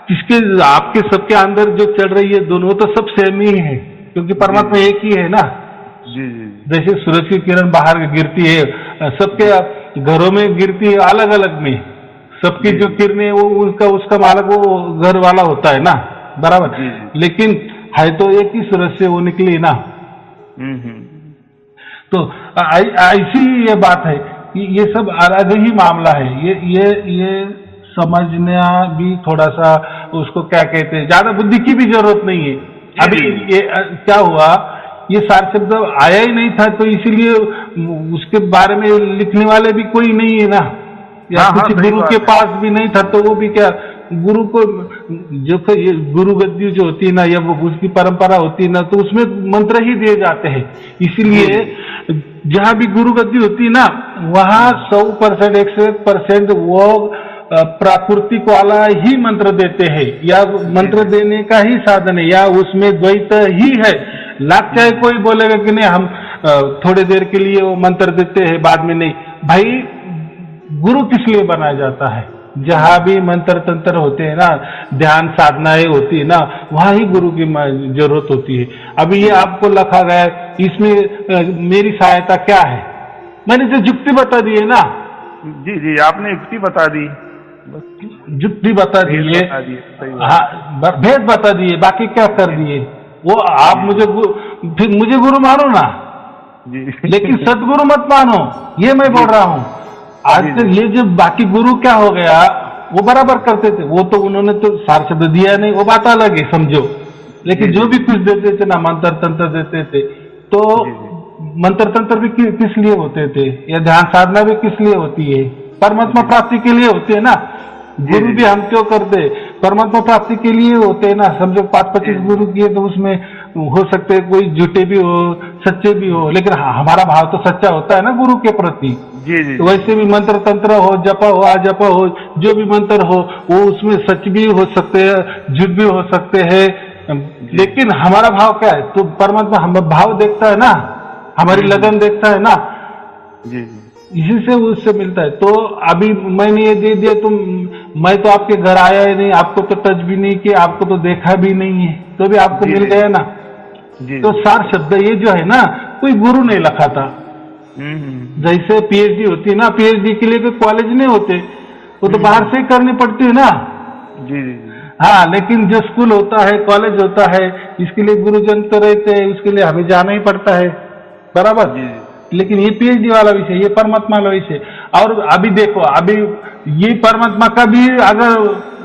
किसके आपके सबके अंदर जो चल रही है दोनों, तो सब सेम ही है, क्योंकि परमात्मा एक ही है ना। जी, जैसे सूरज की किरण बाहर गिरती है, सबके घरों में गिरती है अलग अलग में, सबकी जो किरणें वो उसका मालक वो घर वाला होता है ना, बराबर। लेकिन है तो एक ही सूरज से वो निकली ना। तो ऐसी ये बात है कि ये सब अलग ही मामला है। ये समझना भी थोड़ा सा, उसको क्या कहते हैं, ज्यादा बुद्धि की भी जरूरत नहीं है। अभी ये क्या हुआ, ये सार शब्द आया ही नहीं था, तो इसीलिए उसके बारे में लिखने वाले भी कोई नहीं है ना, या कुछ गुरु के पास भी नहीं था, तो वो भी क्या, गुरु को जो ये गुरु गद्दी जो होती है ना, या वो उसकी परंपरा होती है ना, तो उसमें मंत्र ही दिए जाते हैं। इसीलिए जहां भी गुरु गद्दी होती है ना, वहां 100% 101% वो प्राकृतिक वाला ही मंत्र देते हैं, या मंत्र देने का ही साधन है, या उसमें द्वैत ही है। लाख चाहे कोई बोलेगा कि नहीं हम थोड़ी देर के लिए वो मंत्र देते हैं, बाद में नहीं। भाई गुरु किस लिए बनाया जाता है, जहां भी मंत्र तंत्र होते हैं ना, ध्यान साधनाएं होती है ना, वहां ही गुरु की जरूरत होती है। अभी ये आपको लिखा गया है, इसमें मेरी सहायता क्या है, मैंने जो युक्ति बता दी है ना। जी जी, आपने युक्ति बता दी, युक्ति बता दी है, हाँ भेद बता दिए, बाकी क्या कर दिए वो आप मुझे गुरु मानो ना जी, लेकिन सदगुरु मत मानो, ये मैं बोल रहा हूँ। आज तक ये जो बाकी गुरु क्या हो गया, वो बराबर करते थे, वो तो उन्होंने तो सार शब्द दिया नहीं, वो बात अलग है, समझो। लेकिन जो भी कुछ देते थे ना, मंत्र तंत्र देते थे, तो मंत्र तंत्र भी किस लिए होते थे, या ध्यान साधना भी किस लिए होती है? परमात्मा प्राप्ति के लिए होती है ना। गुरु भी हम क्यों करते, परमात्मा प्राप्ति के लिए होते हैं ना। समझो 5-25 गुरु किए तो उसमें हो सकते हैं कोई झूठे भी हो, सच्चे भी हो, लेकिन हमारा भाव तो सच्चा होता है ना गुरु के प्रति। जी तो वैसे भी मंत्र तंत्र हो, जपा हो, अजपा हो, जो भी मंत्र हो वो उसमें सच भी हो सकते हैं, झूठ भी हो सकते हैं, लेकिन हमारा भाव क्या है? तो परमात्मा हम भाव देखता है ना, हमारी लगन देखता है ना, जी इसी से उससे मिलता है। तो अभी मैंने ये दे दिया, तो मैं तो आपके घर आया ही नहीं, आपको तो टच भी नहीं किया, आपको तो देखा भी नहीं है, तो भी आपको मिल गया ना। जी। तो सार शब्द ये जो है ना, कोई गुरु नहीं लिखा था। जैसे पीएचडी होती है ना, पीएचडी के लिए कोई कॉलेज नहीं होते, वो तो बाहर से ही करनी पड़ती है ना। जी। हाँ, लेकिन जो स्कूल होता है, कॉलेज होता है, इसके लिए गुरुजन तो रहते हैं, उसके लिए हमें जाना ही पड़ता है, बराबर। लेकिन ये पीएचडी वाला विषय, ये परमात्मा वाला विषय। और अभी देखो, अभी ये परमात्मा का भी अगर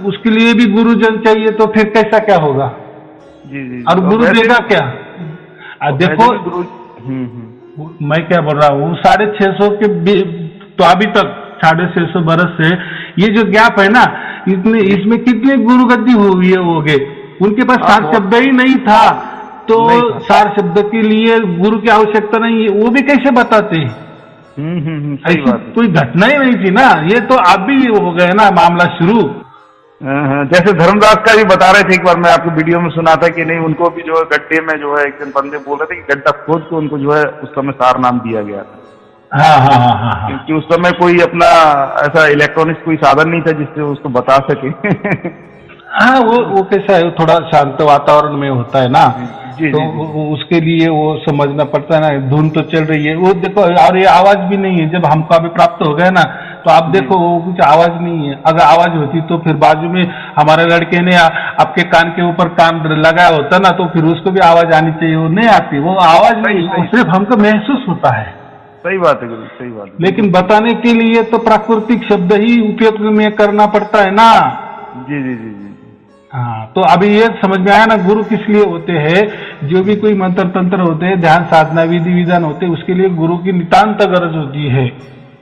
उसके लिए भी गुरुजन चाहिए तो फिर कैसा क्या होगा? जी। और गुरु देगा क्या? देखो, मैं क्या बोल रहा हूँ, 650 के तो अभी तक 650 बरस से ये जो गैप है ना, इसमें कितने गुरु गद्दी हुई है, हो गए। उनके पास सार शब्द ही नहीं था, तो सार शब्द के लिए गुरु की आवश्यकता नहीं है, वो भी कैसे बताते? सही बात। कोई घटना ही नहीं थी ना, ये तो अभी हो गया ना मामला शुरू। जैसे धर्मदास का भी बता रहे थे, एक बार मैं आपको वीडियो में सुना था कि नहीं, उनको भी जो है गड्ढे में जो है एक दिन बंदे बोल रहे थे कि गड्ढा खोद को उनको जो है उस समय सार नाम दिया गया था। हाँ। क्योंकि उस समय कोई अपना ऐसा इलेक्ट्रॉनिक्स कोई साधन नहीं था जिससे उसको बता सके। हाँ, वो कैसा है, थोड़ा शांत वातावरण में होता है ना, तो उसके लिए वो समझना पड़ता है ना, धुन तो चल रही है, वो देखो, और ये आवाज भी नहीं है। जब हमको अभी प्राप्त हो गया ना, तो आप देखो वो कुछ आवाज नहीं है। अगर आवाज होती तो फिर बाजू में हमारे लड़के ने आपके कान के ऊपर कान लगाया होता ना, तो फिर उसको भी आवाज आनी चाहिए, वो नहीं आती, वो आवाज नहीं, वो सिर्फ हमको महसूस होता है। सही बात है गुरु, सही बात है। लेकिन बताने के लिए तो प्राकृतिक शब्द ही उपयोग में करना पड़ता है ना। जी। हाँ, तो अभी ये समझ में आया ना, गुरु किस लिए होते हैं? जो भी कोई मंत्र तंत्र होते हैं, ध्यान साधना विधि विधान होते हैं, उसके लिए गुरु की नितांत गरज होती है।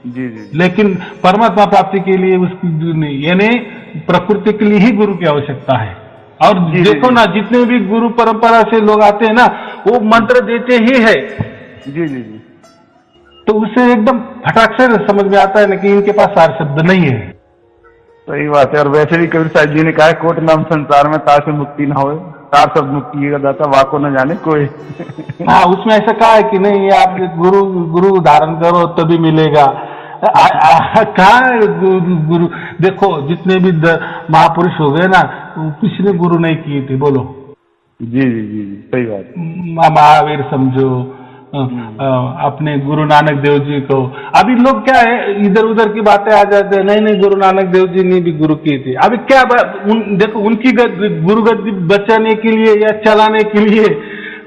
जी। लेकिन परमात्मा प्राप्ति के लिए उसकी नहीं, यानी प्रकृति के लिए ही गुरु की आवश्यकता है। और देखो ना, जितने भी गुरु परंपरा से लोग आते हैं ना, वो मंत्र देते ही है। जी। तो उससे एकदम फटाक से समझ में आता है ना कि इनके पास सार शब्द नहीं है। सही बात है। और वैसे भी कबीर साहब जी ने कहा है, कोट नाम संसार में तार से मुक्ति ना होए, तार सब मुक्ति का दाता वाको न जाने कोई। हाँ, उसमें ऐसा कहा है कि नहीं, आप गुरु धारण करो तभी मिलेगा। कहा गुरु? देखो, जितने भी महापुरुष हो गए ना, किसी ने गुरु नहीं किए थे, बोलो। जी। सही बात। महावीर समझो, अपने गुरु नानक देव जी को। अभी लोग क्या है, इधर उधर की बातें आ जाते हैं, नहीं गुरु नानक देव जी ने भी गुरु की थी। अभी क्या देखो, उनकी गुरु गद्दी बचाने के लिए या चलाने के लिए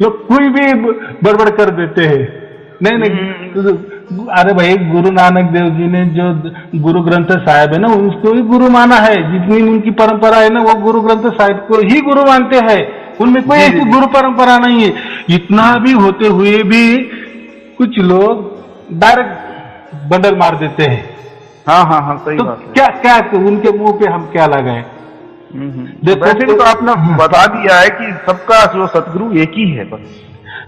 लोग कोई भी बड़बड़ कर देते हैं। नहीं, अरे भाई, गुरु नानक देव जी ने जो गुरु ग्रंथ साहिब है ना, उसको ही गुरु माना है। जितनी उनकी परंपरा है ना, वो गुरु ग्रंथ साहिब को ही गुरु मानते हैं। उनमें कोई ऐसी गुरु परंपरा नहीं है। इतना भी होते हुए भी कुछ लोग डायरेक्ट बंडल मार देते हैं। हाँ, सही बात है। क्या उनके मुंह पे हम क्या लगाए? देखो, वैसे तो आपने बता दिया है कि सबका जो सतगुरु एक ही है,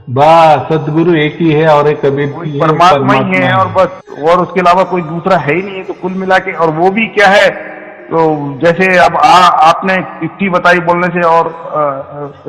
बस सतगुरु एक ही है, और एक कबीर परमात्मा ही है, और बस, और उसके अलावा कोई दूसरा है ही नहीं है। तो कुल मिला के, और वो भी क्या है, तो जैसे अब आपने युक्ति बताई बोलने से, और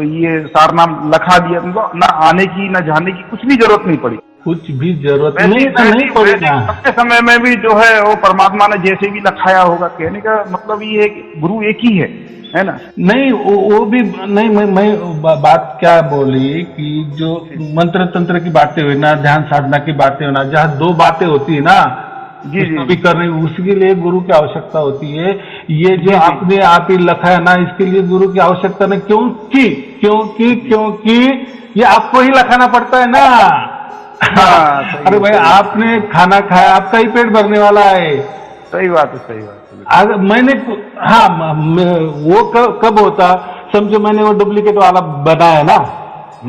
ये सार नाम लखा दिया, तो ना आने की ना जाने की कुछ भी जरूरत नहीं पड़ी। कुछ भी जरूरत नहीं पड़ी। अपने समय में भी जो है वो परमात्मा ने जैसे भी लखाया होगा। कहने का मतलब ये है कि गुरु एक ही है ना? नहीं, वो भी नहीं। मैं बात क्या बोली कि जो मंत्र तंत्र की बातें हुई ना, ध्यान साधना की बातें हुई ना, जहाँ दो बातें होती है ना, जी भी करने, उसके लिए गुरु की आवश्यकता होती है। ये जो आपने आप ही लिखा है ना, इसके लिए गुरु की आवश्यकता नहीं। क्योंकि ये आपको ही लिखाना पड़ता है ना। हाँ, अरे भाई, आपने खाना खाया, आपका ही पेट भरने वाला है। सही बात है। अगर मैंने, हाँ, वो कब होता, समझो मैंने वो डुप्लीकेट वाला बनाया ना,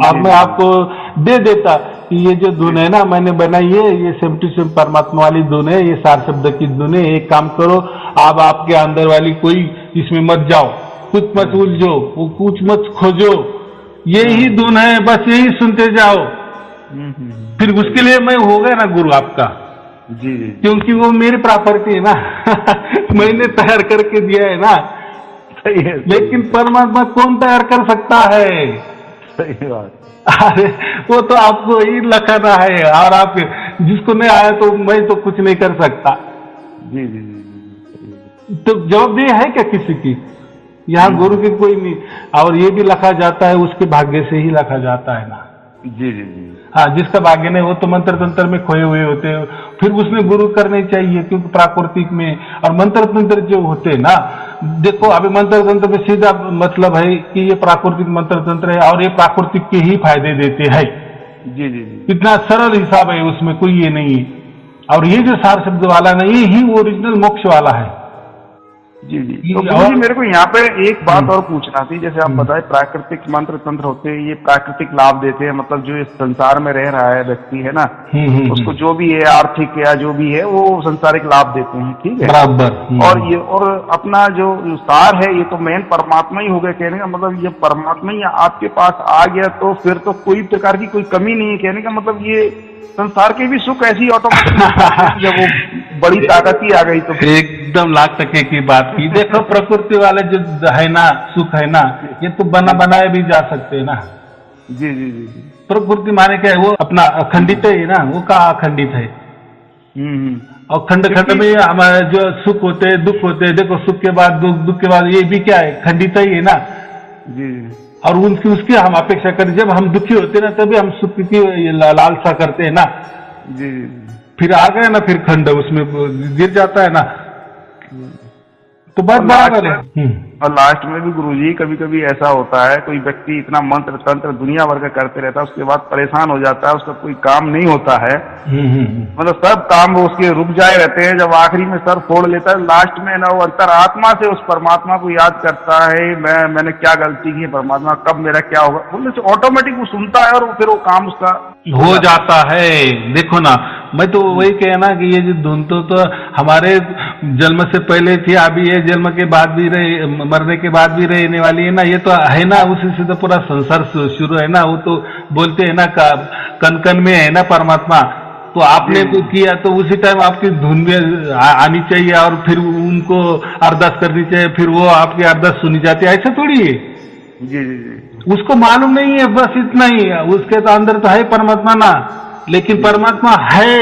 और मैं आपको दे देता, कि ये जो धुन है ना मैंने बनाई है, ये सेम टू सेम परमात्मा वाली धुन है, ये सार शब्द की धुन है। एक काम करो, आप आपके अंदर वाली कोई इसमें मत जाओ, कुछ मत उलझो, कुछ मत खोजो, यही धुन है, बस यही सुनते जाओ। फिर उसके लिए मैं हो गया ना गुरु आपका। जी जी क्योंकि वो मेरी प्रॉपर्टी है ना मैंने तैयार करके दिया है ना। सही है, लेकिन परमात्मा कौन तैयार कर सकता है? सही बात। अरे वो तो आपको ही लखाना है, और आप जिसको नहीं आया तो मैं तो कुछ नहीं कर सकता। जी जी जी तो जवाबदेही है क्या किसी की? यहाँ गुरु की कोई नहीं। और ये भी लिखा जाता है, उसके भाग्य से ही लिखा जाता है ना। जी जी जी हाँ, जिसका भाग्य नहीं वो तो मंत्र तंत्र में खोए हुए होते हैं, फिर उसमें गुरु करने चाहिए। क्योंकि प्राकृतिक में और मंत्र तंत्र जो होते हैं ना, देखो अभी मंत्र तंत्र में सीधा मतलब है कि ये प्राकृतिक मंत्र तंत्र है और ये प्राकृतिक के ही फायदे देते हैं। जी जी जी इतना सरल हिसाब है, उसमें कोई ये नहीं है। और ये जो सार शब्द वाला नहीं, ये ही ओरिजिनल मोक्ष वाला है। जी जी। तो गुरुजी मेरे को यहाँ पे एक बात और पूछना थी, जैसे आप बताए प्राकृतिक मंत्र तंत्र होते हैं, ये प्राकृतिक लाभ देते हैं, मतलब जो इस संसार में रह रहा है व्यक्ति है ना, उसको जो भी है आर्थिक या जो भी है वो संसारिक लाभ देते हैं, ठीक है बराबर। और ये और अपना जो सार है ये तो मेन परमात्मा ही हो गया। कहने का मतलब ये परमात्मा ही आपके पास आ गया तो फिर तो कोई प्रकार की कोई कमी नहीं है। कहने का मतलब ये संसार के भी सुख ऐसी ऑटोमेटिक जब वो बड़ी ताकत ही आ गई तो एकदम लाख टके की बात की। देखो प्रकृति वाले जो है ना सुख है ना, ये तो बना बनाए भी जा सकते हैं ना। जी जी जी जी प्रकृति माने क्या है, वो अपना अखंडित है ना, वो कहाँ अखंडित है। और खंड खंड में हमारे जो सुख होते हैं दुख होते हैं, देखो सुख के बाद दुख, दुख के बाद ये भी क्या है, खंडित ही है ना। जी और उसकी हम अपेक्षा करें, जब हम दुखी होते हैं ना तभी हम सुख की लालसा करते हैं ना। जी फिर आ गए ना, फिर खंड उसमें गिर जाता है ना। तो बात बराबर है। और लास्ट में भी गुरुजी कभी कभी ऐसा होता है, कोई व्यक्ति इतना मंत्र तंत्र दुनिया भर का करते रहता है, उसके बाद परेशान हो जाता है, उसका कोई काम नहीं होता है, मतलब सब काम वो उसके रुक जाए रहते हैं। जब आखिरी में सर फोड़ लेता है, लास्ट में ना वो अंतरात्मा से उस परमात्मा को याद करता है, मैंने क्या गलती की है परमात्मा, कब मेरा क्या होगा, बोले ऑटोमेटिक वो सुनता है और फिर वो काम उसका हो जाता है। देखो ना, मैं तो वही कहना कि ये जो धुन तो हमारे जन्म से पहले थी, अभी ये जन्म के बाद भी रहे, मरने के बाद भी रहने वाली है ना। ये तो है ना, उसी से तो पूरा संसार शुरू है ना। वो तो बोलते हैं ना कन कन में है ना परमात्मा। तो आपने तो किया तो उसी टाइम आपकी धुन भी आनी चाहिए और फिर उनको अरदास करनी चाहिए, फिर वो आपकी अरदास सुनी जाती है। ऐसा थोड़ी है। जी जी जी उसको मालूम नहीं है, बस इतना ही है। उसके तो अंदर तो है परमात्मा ना, लेकिन परमात्मा है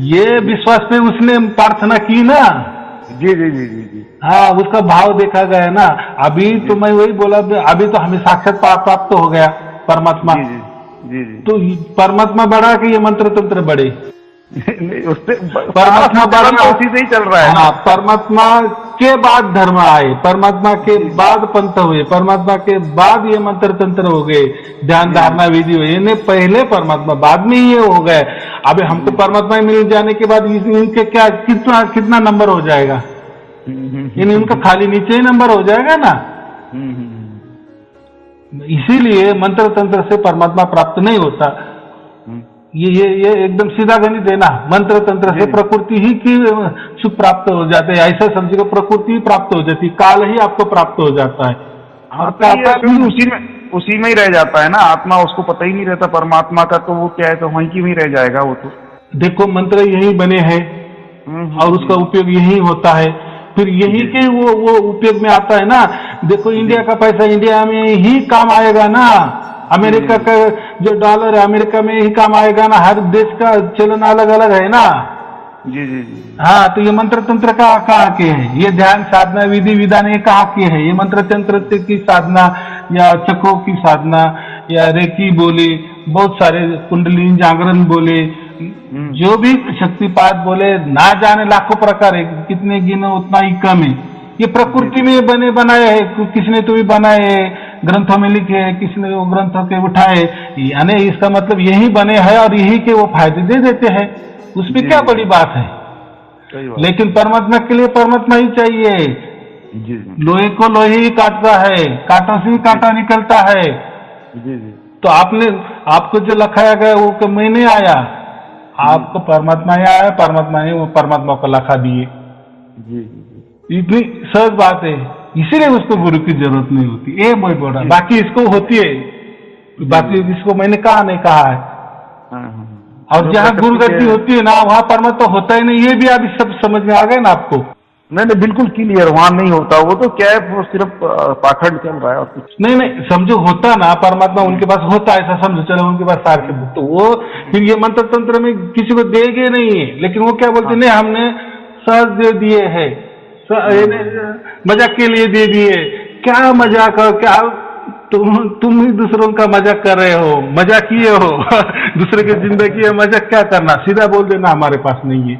ये विश्वास पे उसने प्रार्थना की ना। जी जी जी जी जी हाँ, उसका भाव देखा गया ना। अभी तो मैं वही बोला, अभी तो हमें साक्षात प्राप्त हो गया परमात्मा। जी जी जी तो परमात्मा बढ़ा कि ये मंत्र तंत्र बढ़े? उससे परमात्मा बढ़ा, उसी से ही चल रहा है। हाँ, परमात्मा के बाद धर्म आए, परमात्मा के बाद पंथ हुए, परमात्मा के बाद ये मंत्र तंत्र हो गए, ध्यान धारणा विधि हुए। इन्हें पहले परमात्मा, बाद में ये हो गए। अभी हमको परमात्मा मिल जाने के बाद इनके क्या कितना नंबर हो जाएगा? इनका खाली नीचे ही नंबर हो जाएगा ना। इसीलिए मंत्र तंत्र से परमात्मा प्राप्त नहीं होता। ये एकदम सीधा गणित है ना। मंत्र तंत्र से प्रकृति ही की सुख प्राप्त हो जाते हैं। ऐसा समझिए, प्रकृति ही प्राप्त हो जाती है, काल ही आपको प्राप्त हो जाता है। उसी में ही रह जाता है ना आत्मा, उसको पता ही नहीं रहता परमात्मा का, तो वो क्या है, तो वहीं की वहीं रह जाएगा वो तो। देखो मंत्र यही बने हैं और उसका उपयोग यही होता है, फिर यही के वो उपयोग में आता है ना। देखो इंडिया का पैसा इंडिया में ही काम आएगा ना, अमेरिका का जो डॉलर है अमेरिका में ही काम आएगा ना। हर देश का चलन अलग अलग है ना। जी जी जी हाँ, तो ये मंत्र तंत्र कहाँ के है? ये ध्यान साधना विधि विधान ये कहाँ के है? ये मंत्र तंत्र की साधना या चक्रों की साधना या रेकी बोले, बहुत सारे कुंडलिनी जागरण बोले, जो भी शक्तिपात बोले, ना जाने लाखों प्रकार है, कितने गिनो उतना ही कम है। ये प्रकृति में बने बनाए है, किसने तो भी बनाए है, ग्रंथों में लिखे है, किसने वो ग्रंथों के उठाए, यानी इसका मतलब यही बने हैं और यही के वो फायदे दे देते हैं। उसमें क्या बड़ी बात है? लेकिन परमात्मा के लिए परमात्मा ही चाहिए। लोहे को लोहे ही काटता है, कांटों से ही कांटा निकलता है। तो आपको जो लखाया गया वो मैं नहीं आया, आपको परमात्मा ही आया, परमात्मा ने वो परमात्मा को लखा दिए। जी जी इतनी सहज बात है, इसीलिए उसको गुरु की जरूरत नहीं होती। ये मैं बोल रहा, बाकी इसको होती है, बाकी इसको मैंने कहा नहीं कहा है। और जहाँ गुरु गति होती है ना वहाँ परमात्मा होता ही नहीं, ये भी अभी सब समझ में आ गए ना आपको। नहीं बिल्कुल क्लियर, वहां नहीं होता, वो तो क्या है, वो सिर्फ पाखंड चल रहा है और कुछ नहीं समझो, होता ना परमात्मा उनके पास होता है, ऐसा समझो, चलो उनके पास सार शब्द, तो वो फिर ये मंत्र तंत्र में किसी को देंगे नहीं है, लेकिन वो क्या बोलते नहीं, हमने सहज दे दिए है, मजाक के लिए दे दिए। क्या मजाक हो, क्या तुम ही दूसरों का मजाक कर रहे हो, मजाक किए हो दूसरे की जिंदगी है, मजाक क्या करना, सीधा बोल देना हमारे पास नहीं है।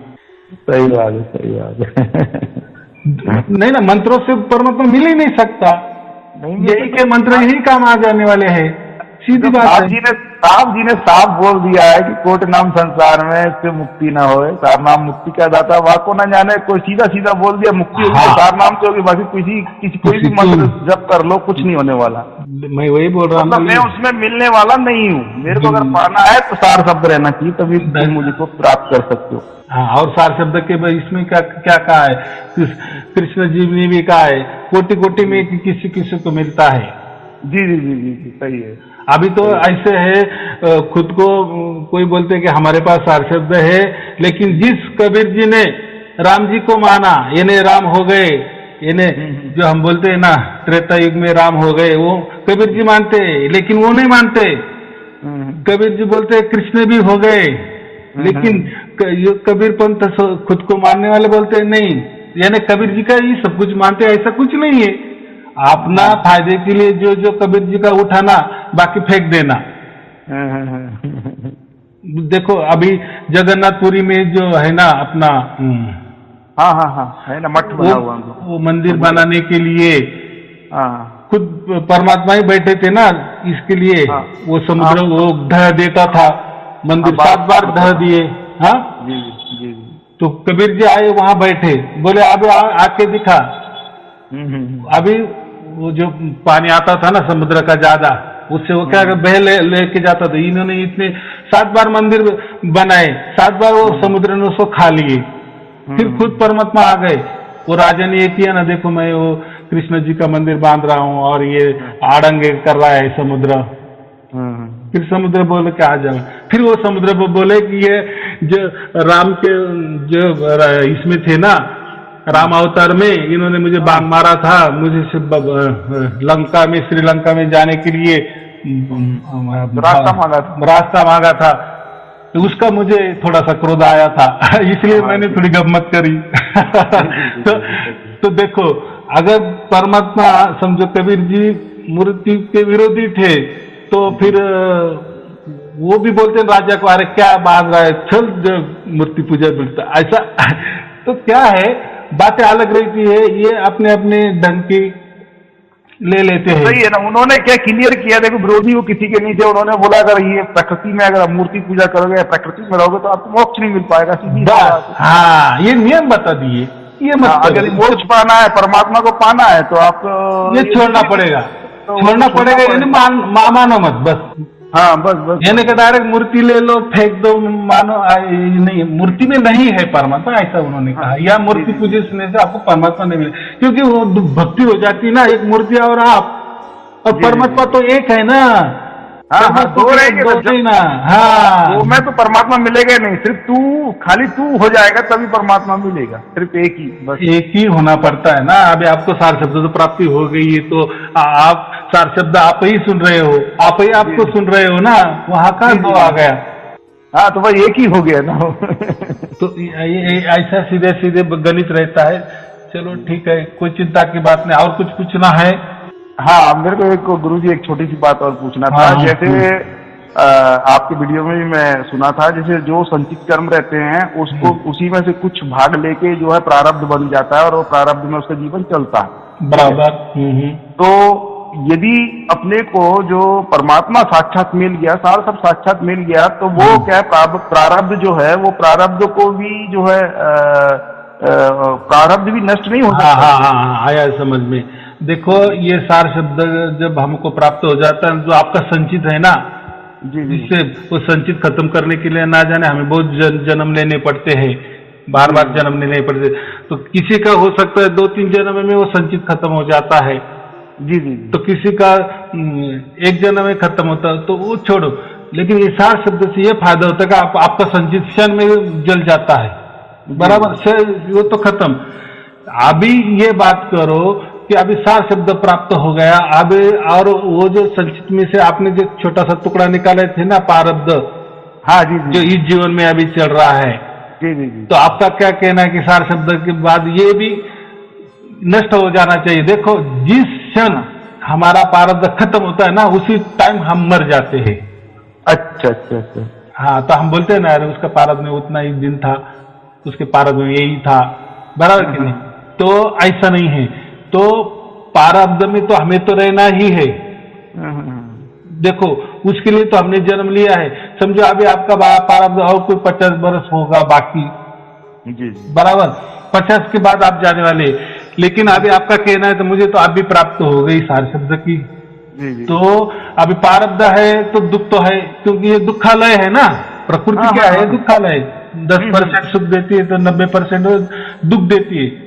सही बात है, सही बात है। नहीं ना, मंत्रों से परमात्मा मिल ही नहीं सकता, यही के मंत्र यही काम आ जाने वाले हैं, सीधी बात है। साहब जी ने साफ बोल दिया है कि कोट नाम संसार में इससे मुक्ति ना होए, सार नाम मुक्ति का दाता, वह को ना जाने, कोई सीधा सीधा बोल दिया मुक्ति होगी तो सार नाम से होगी, बाकी कोई भी मंत्र जप कर लो, कुछ नहीं होने वाला। मैं वही बोल रहा हूँ, मैं उसमें मिलने वाला नहीं हूँ, मेरे को अगर पाना है तो सार शब्द रहना चाहिए, तभी तुम मुझे को प्राप्त कर सकते हो। हाँ, और सार शब्द के इसमें क्या क्या कहा है, कृष्ण जी ने भी कहा है, कोटि कोटि में किसी किसी को मिलता है। जी जी जी जी सही है। अभी तो ऐसे है, खुद को कोई बोलते कि हमारे पास सार शब्द है, लेकिन जिस कबीर जी ने राम जी को माना, यानी राम हो गए, यानी जो हम बोलते हैं ना त्रेता युग में राम हो गए, वो कबीर जी मानते, लेकिन वो नहीं मानते। कबीर जी बोलते कृष्ण भी हो गए, लेकिन कबीर पंथ खुद को मानने वाले बोलते नहीं, यानी कबीर जी का ही सब कुछ मानते, ऐसा कुछ नहीं है। अपना फायदे के लिए जो जो कबीर जी का उठाना, बाकी फेंक देना। देखो अभी जगन्नाथपुरी में जो है ना अपना, हाँ है ना, मठ बना हुआ, वो मंदिर बनाने के लिए खुद परमात्मा ही बैठे थे ना इसके लिए। वो समुद्र वो ढह देता था, मंदिर 7 बार ढह दिए। हाँ जी। तो कबीर जी आए वहां बैठे, बोले अब आके दिखा। अभी वो जो पानी आता था ना समुद्र का ज्यादा, उससे वो क्या बह लेके जाता था। इन्होंने इतने 7 बार मंदिर बनाए, 7 बार वो समुद्र ने उसको खा लिए, फिर खुद परमात्मा आ गए। वो राजा ने ये किया ना, देखो मैं वो कृष्ण जी का मंदिर बांध रहा हूँ और ये आड़ंगे कर रहा है समुद्र। फिर समुद्र बोले कि आ जाओ, फिर वो समुद्र बोले कि ये जो राम के जो इसमें थे ना, राम अवतार में इन्होंने मुझे बांग मारा था, मुझे लंका में, श्रीलंका में जाने के लिए रास्ता मांगा था, तो उसका मुझे थोड़ा सा क्रोध आया था इसलिए मैंने थोड़ी गम्मत करी तो देखो, अगर परमात्मा समझो कबीर जी मूर्ति के विरोधी थे, तो फिर वो भी बोलते हैं राजा को, अरे क्या बात रहा है, चल मूर्ति पूजा बिल्कुल ऐसा तो क्या है, बातें अलग रहती है, ये अपने अपने ढंग की ले लेते हैं। सही है ना, उन्होंने क्या क्लियर किया, देखो विरोधी वो किसी के नहीं थे, उन्होंने बोला अगर ये प्रकृति में अगर मूर्ति पूजा करोगे, प्रकृति में रहोगे तो आपको मोक्ष नहीं मिल पाएगा, सीधी बात। हाँ, ये नियम बता दिए, ये मत अगर मोक्ष पाना है, परमात्मा को पाना है, तो आप ये छोड़ना पड़ेगा, यानी मानो मत, बस। हाँ बस यानी कि डायरेक्ट मूर्ति ले लो, फेंक दो, मानो नहीं, मूर्ति में नहीं है परमात्मा, ऐसा उन्होंने कहा। या मूर्ति पूजने से आपको परमात्मा नहीं मिले, क्योंकि वो भक्ति हो जाती है ना, एक मूर्ति और आप, और परमात्मा तो एक है ना। दो रहेंगे ना। हाँ, वो में तो परमात्मा मिलेगा नहीं, सिर्फ तू, खाली तू हो जाएगा तभी परमात्मा मिलेगा, सिर्फ एक ही, बस एक ही होना पड़ता है ना। अभी आपको सार शब्द तो प्राप्ति हो गई है, तो आप सार शब्द आप ही सुन रहे हो, आप ही आपको सुन रहे हो ना, वहाँ का दो आ गया। हाँ, तो भाई एक ही हो गया ना तो ऐसा सीधे सीधे गणित रहता है। चलो ठीक है, कोई चिंता की बात नहीं। और कुछ पूछना है? हाँ, मेरे को एक गुरुजी एक छोटी सी बात और पूछना था। जैसे आपके वीडियो में भी मैं सुना था, जैसे जो संचित कर्म रहते हैं उसको उसी में से कुछ भाग लेके जो है प्रारब्ध बन जाता है और वो प्रारब्ध में उसका जीवन चलता है, बराबर। तो यदि अपने को जो परमात्मा साक्षात मिल गया, सारा सब साक्षात मिल गया, तो वो क्या प्रारब्ध जो है, वो प्रारब्ध को भी जो है प्रारब्ध भी नष्ट नहीं होता। हाँ, आया समझ में। देखो, ये सार शब्द जब हमको प्राप्त हो जाता है, जो आपका संचित है ना, जी जी जिससे वो संचित खत्म करने के लिए ना जाने हमें बहुत जन्म लेने पड़ते हैं, बार बार जन्म लेने पड़ते। तो किसी का हो सकता है 2-3 जन्म में वो संचित खत्म हो जाता है, जी जी तो किसी का एक जन्म में खत्म होता है, तो वो छोड़ो। लेकिन ये सार शब्द से ये फायदा होता है कि आपका संचित क्षण में जल जाता है, बराबर से वो तो खत्म। अभी ये बात करो कि अभी सार शब्द प्राप्त हो गया, अभी और वो जो संचित में से आपने जो छोटा सा टुकड़ा निकाले थे ना प्रारब्ध, हाँ जी जो जी इस जीवन में अभी चल रहा है, जी जी जी तो आपका क्या कहना है कि सार शब्द के बाद ये भी नष्ट हो जाना चाहिए? देखो, जिस क्षण हमारा प्रारब्ध खत्म होता है ना, उसी टाइम हम मर जाते हैं। अच्छा अच्छा अच्छा हाँ, तो हम बोलते हैं ना, अरे उसका प्रारब्ध में उतना ही दिन था, उसके प्रारब्ध में यही था, बराबर कि नहीं? तो ऐसा नहीं है। तो प्रारब्ध में तो हमें तो रहना ही है। देखो, उसके लिए तो हमने जन्म लिया है। समझो अभी आपका प्रारब्ध और कोई 50 वर्ष होगा बाकी, जी जी बराबर 50 के बाद आप जाने वाले। लेकिन अभी आपका कहना है तो मुझे तो अभी प्राप्त हो गई सार शब्द की, जी जी तो अभी प्रारब्ध है तो दुख तो है, क्योंकि ये दुखालय है ना, प्रकृति क्या है? दुखालय। 10% सुख देती है तो 90% दुख देती है।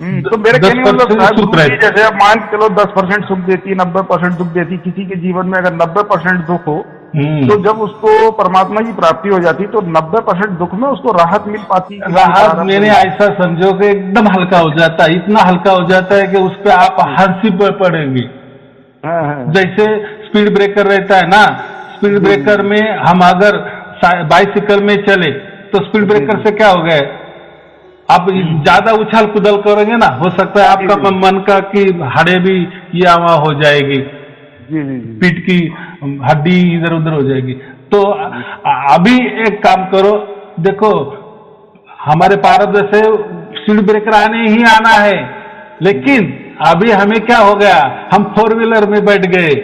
तो मेरे कहने का मतलब 10% सुख गुरुजी, रहता है। जैसे आप मान के चलो 10% सुख देती है, 90% दुख देती है। किसी के जीवन में अगर 90% दुख हो, तो जब उसको परमात्मा की प्राप्ति हो जाती है तो 90% दुख में उसको राहत मिल पाती है। राहत मैंने ऐसा समझो कि एकदम हल्का हो जाता है, इतना हल्का हो जाता है कि उस पर आप हंसी पर पड़ेंगे। हाँ, हाँ, जैसे स्पीड ब्रेकर रहता है ना, स्पीड ब्रेकर में हम अगर बाइसिकल में चले तो स्पीड ब्रेकर से क्या हो गया, आप ज्यादा उछाल कुदल करेंगे ना, हो सकता है आपका मन का कि हड्डी भी या वहां हो जाएगी, जी जी जी पीठ की हड्डी इधर उधर हो जाएगी। तो अभी एक काम करो, देखो हमारे प्रारब्ध से स्पीड ब्रेकर आने ही आना है, लेकिन अभी हमें क्या हो गया, हम 4 व्हीलर में बैठ गए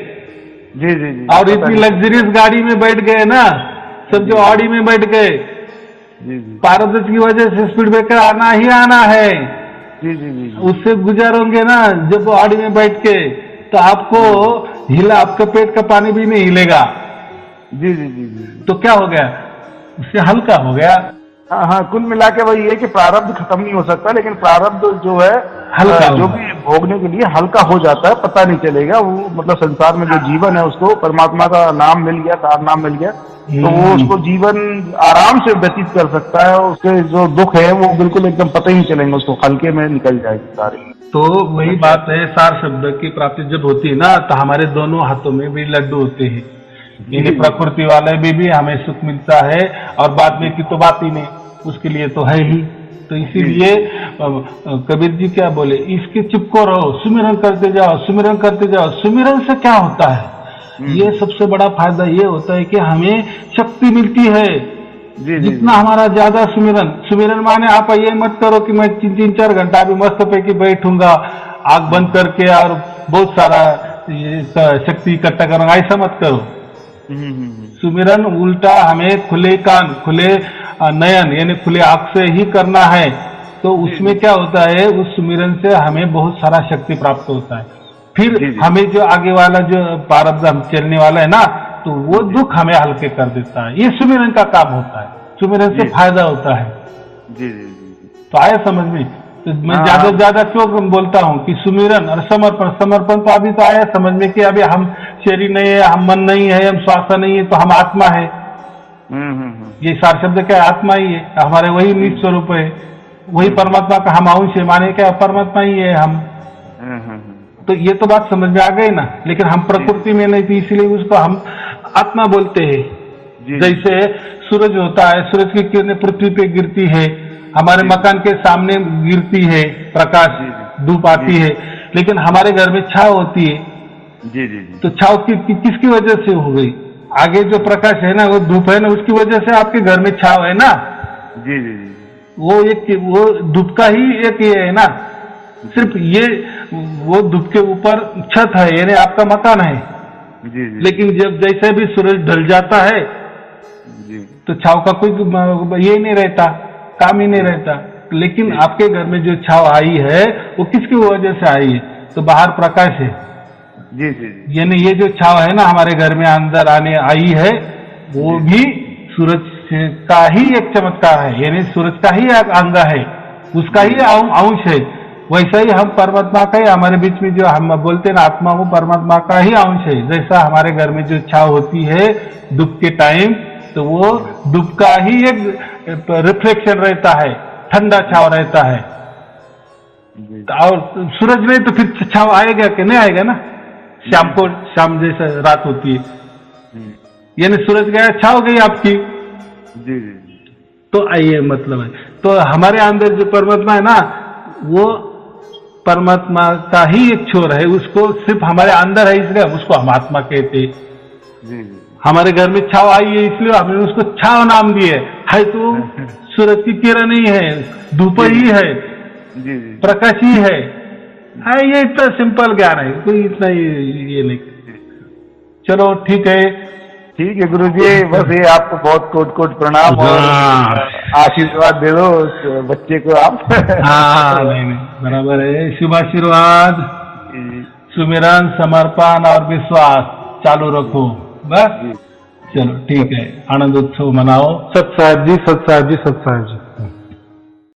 जी जी जी और इतनी लग्जरियस गाड़ी में बैठ गए ना, समझो ऑडी में बैठ गए। जी जी प्रारब्ध की वजह से स्पीड ब्रेकर आना ही आना है, जी जी जी उससे गुजारोगे ना जब ऑडी में बैठ के, तो आपको हिला, आपके पेट का पानी भी नहीं हिलेगा। जी जी जी जी तो क्या हो गया, उससे हल्का हो गया। हाँ हाँ, कुल मिला के वही है कि प्रारब्ध खत्म नहीं हो सकता, लेकिन प्रारब्ध जो है हल्का जो भी भोगने के लिए हल्का हो जाता है, पता नहीं चलेगा वो, मतलब संसार में जो जीवन है उसको परमात्मा का नाम मिल गया, सार नाम मिल गया, तो वो उसको जीवन आराम से व्यतीत कर सकता है। उसके जो दुख है वो बिल्कुल एकदम पता ही नहीं चलेंगे, उसको हल्के में निकल जाएगी सारी। तो वही बात है, सार शब्द की प्राप्ति जब होती है ना, तो हमारे दोनों हाथों में भी लड्डू होते हैं। यानी प्रकृति वाले भी हमें सुख मिलता है, और बाद में की तो बात ही नहीं, उसके लिए तो है ही। तो इसीलिए कबीर जी क्या बोले, इसके चिपको रहो, सुमिरन करते जाओ, सुमिरन करते जाओ। सुमिरन से क्या होता है, ये सबसे बड़ा फायदा ये होता है कि हमें शक्ति मिलती है। जितना हमारा ज्यादा सुमिरन माने आप ये मत करो कि मैं 3-4 घंटा भी मस्त पैकी बैठूंगा आग बंद करके और बहुत सारा शक्ति इकट्ठा करूंगा, ऐसा मत करो। सुमिरन उल्टा हमें खुले कान, खुले नयन यानी खुले आंख से ही करना है। तो उसमें क्या होता है, उस सुमिरन से हमें बहुत सारा शक्ति प्राप्त होता है। फिर हमें जो आगे वाला जो प्रारब्ध हम चलने वाला है ना, तो वो दुख हमें हल्के कर देता है। ये सुमिरन का काम होता है, सुमिरन से फायदा होता है। जी जी जी तो आया समझ में? तो मैं ज्यादा से ज्यादा क्यों बोलता हूँ कि सुमिरन और समर्पण। समर्पण तो अभी तो आया समझ में कि अभी हम शरीर नहीं है, हम मन नहीं है, हम स्वास्थ्य नहीं है, तो हम आत्मा है। ये सार शब्द क्या है, आत्मा ही है, हमारे वही निज स्वरूप है, वही परमात्मा का हम अंश है, माने क्या परमात्मा ही है हम। तो ये तो बात समझ में आ गई ना। लेकिन हम प्रकृति में नहीं थी, इसलिए उसको हम आत्मा बोलते हैं। जैसे सूरज होता है, सूरज की किरणें पृथ्वी पे गिरती है, हमारे मकान के सामने गिरती है, प्रकाश धूप आती है, लेकिन हमारे घर में छाव होती है। जी जी जी तो छाव किसकी वजह से हो गई? आगे जो प्रकाश है ना, वो धूप है ना, उसकी वजह से आपके घर में छाव है ना। जी जी जी वो धूप का ही एक ये है ना, सिर्फ ये वो धूप के ऊपर छत है, यानी आपका मकान है। जी जी लेकिन जब जैसे भी सूरज ढल जाता है जी तो छाव का कोई ये नहीं रहता, काम ही नहीं रहता। लेकिन आपके घर में जो छाव आई है वो किसकी वजह से आई है? तो बाहर प्रकाश है, जी जी जी यानी ये जो छाव है ना हमारे घर में अंदर आने आई है, वो भी सूरज का ही एक चमत्कार है, यानी सूरज का ही एक अंग है, उसका ही अंश है। वैसा ही हम परमात्मा का ही, हमारे बीच में जो हम बोलते हैं ना आत्मा, वो परमात्मा का ही अंश है। जैसा हमारे घर में जो छाव होती है धूप के टाइम, तो वो धूप का ही एक रिफ्लेक्शन रहता है, ठंडा छाव रहता है। जी और सूरज नहीं तो फिर छाव आएगा कि नहीं आएगा ना। शाम को, शाम जैसे रात होती है, यानी सूरज गया, छाव गई आपकी, जी जी तो आइए मतलब है। तो हमारे अंदर जो परमात्मा है ना, वो परमात्मा का ही एक छोर है, उसको सिर्फ हमारे अंदर है इसलिए हम उसको हम आत्मा कहते हैं। जी हमारे घर में छाव आई है इसलिए हमने उसको छाव नाम दिए है, तो सूरज की किरण ही है, धूप ही है, जी जी प्रकाश ही है। ये इतना सिंपल ज्ञान है, कोई इतना ये नहीं। चलो ठीक है, ठीक है गुरु जी, बस ये आपको बहुत कोट कोट प्रणाम और आशीर्वाद दे दो उस बच्चे को आप। हाँ नहीं नहीं बराबर है। शुभ आशीर्वाद, सुमिरन, समर्पण और विश्वास चालू रखो बस। चलो ठीक है, आनंद उत्सव मनाओ। सत साहेब जी, सत साहेब जी, सत साहेब जी।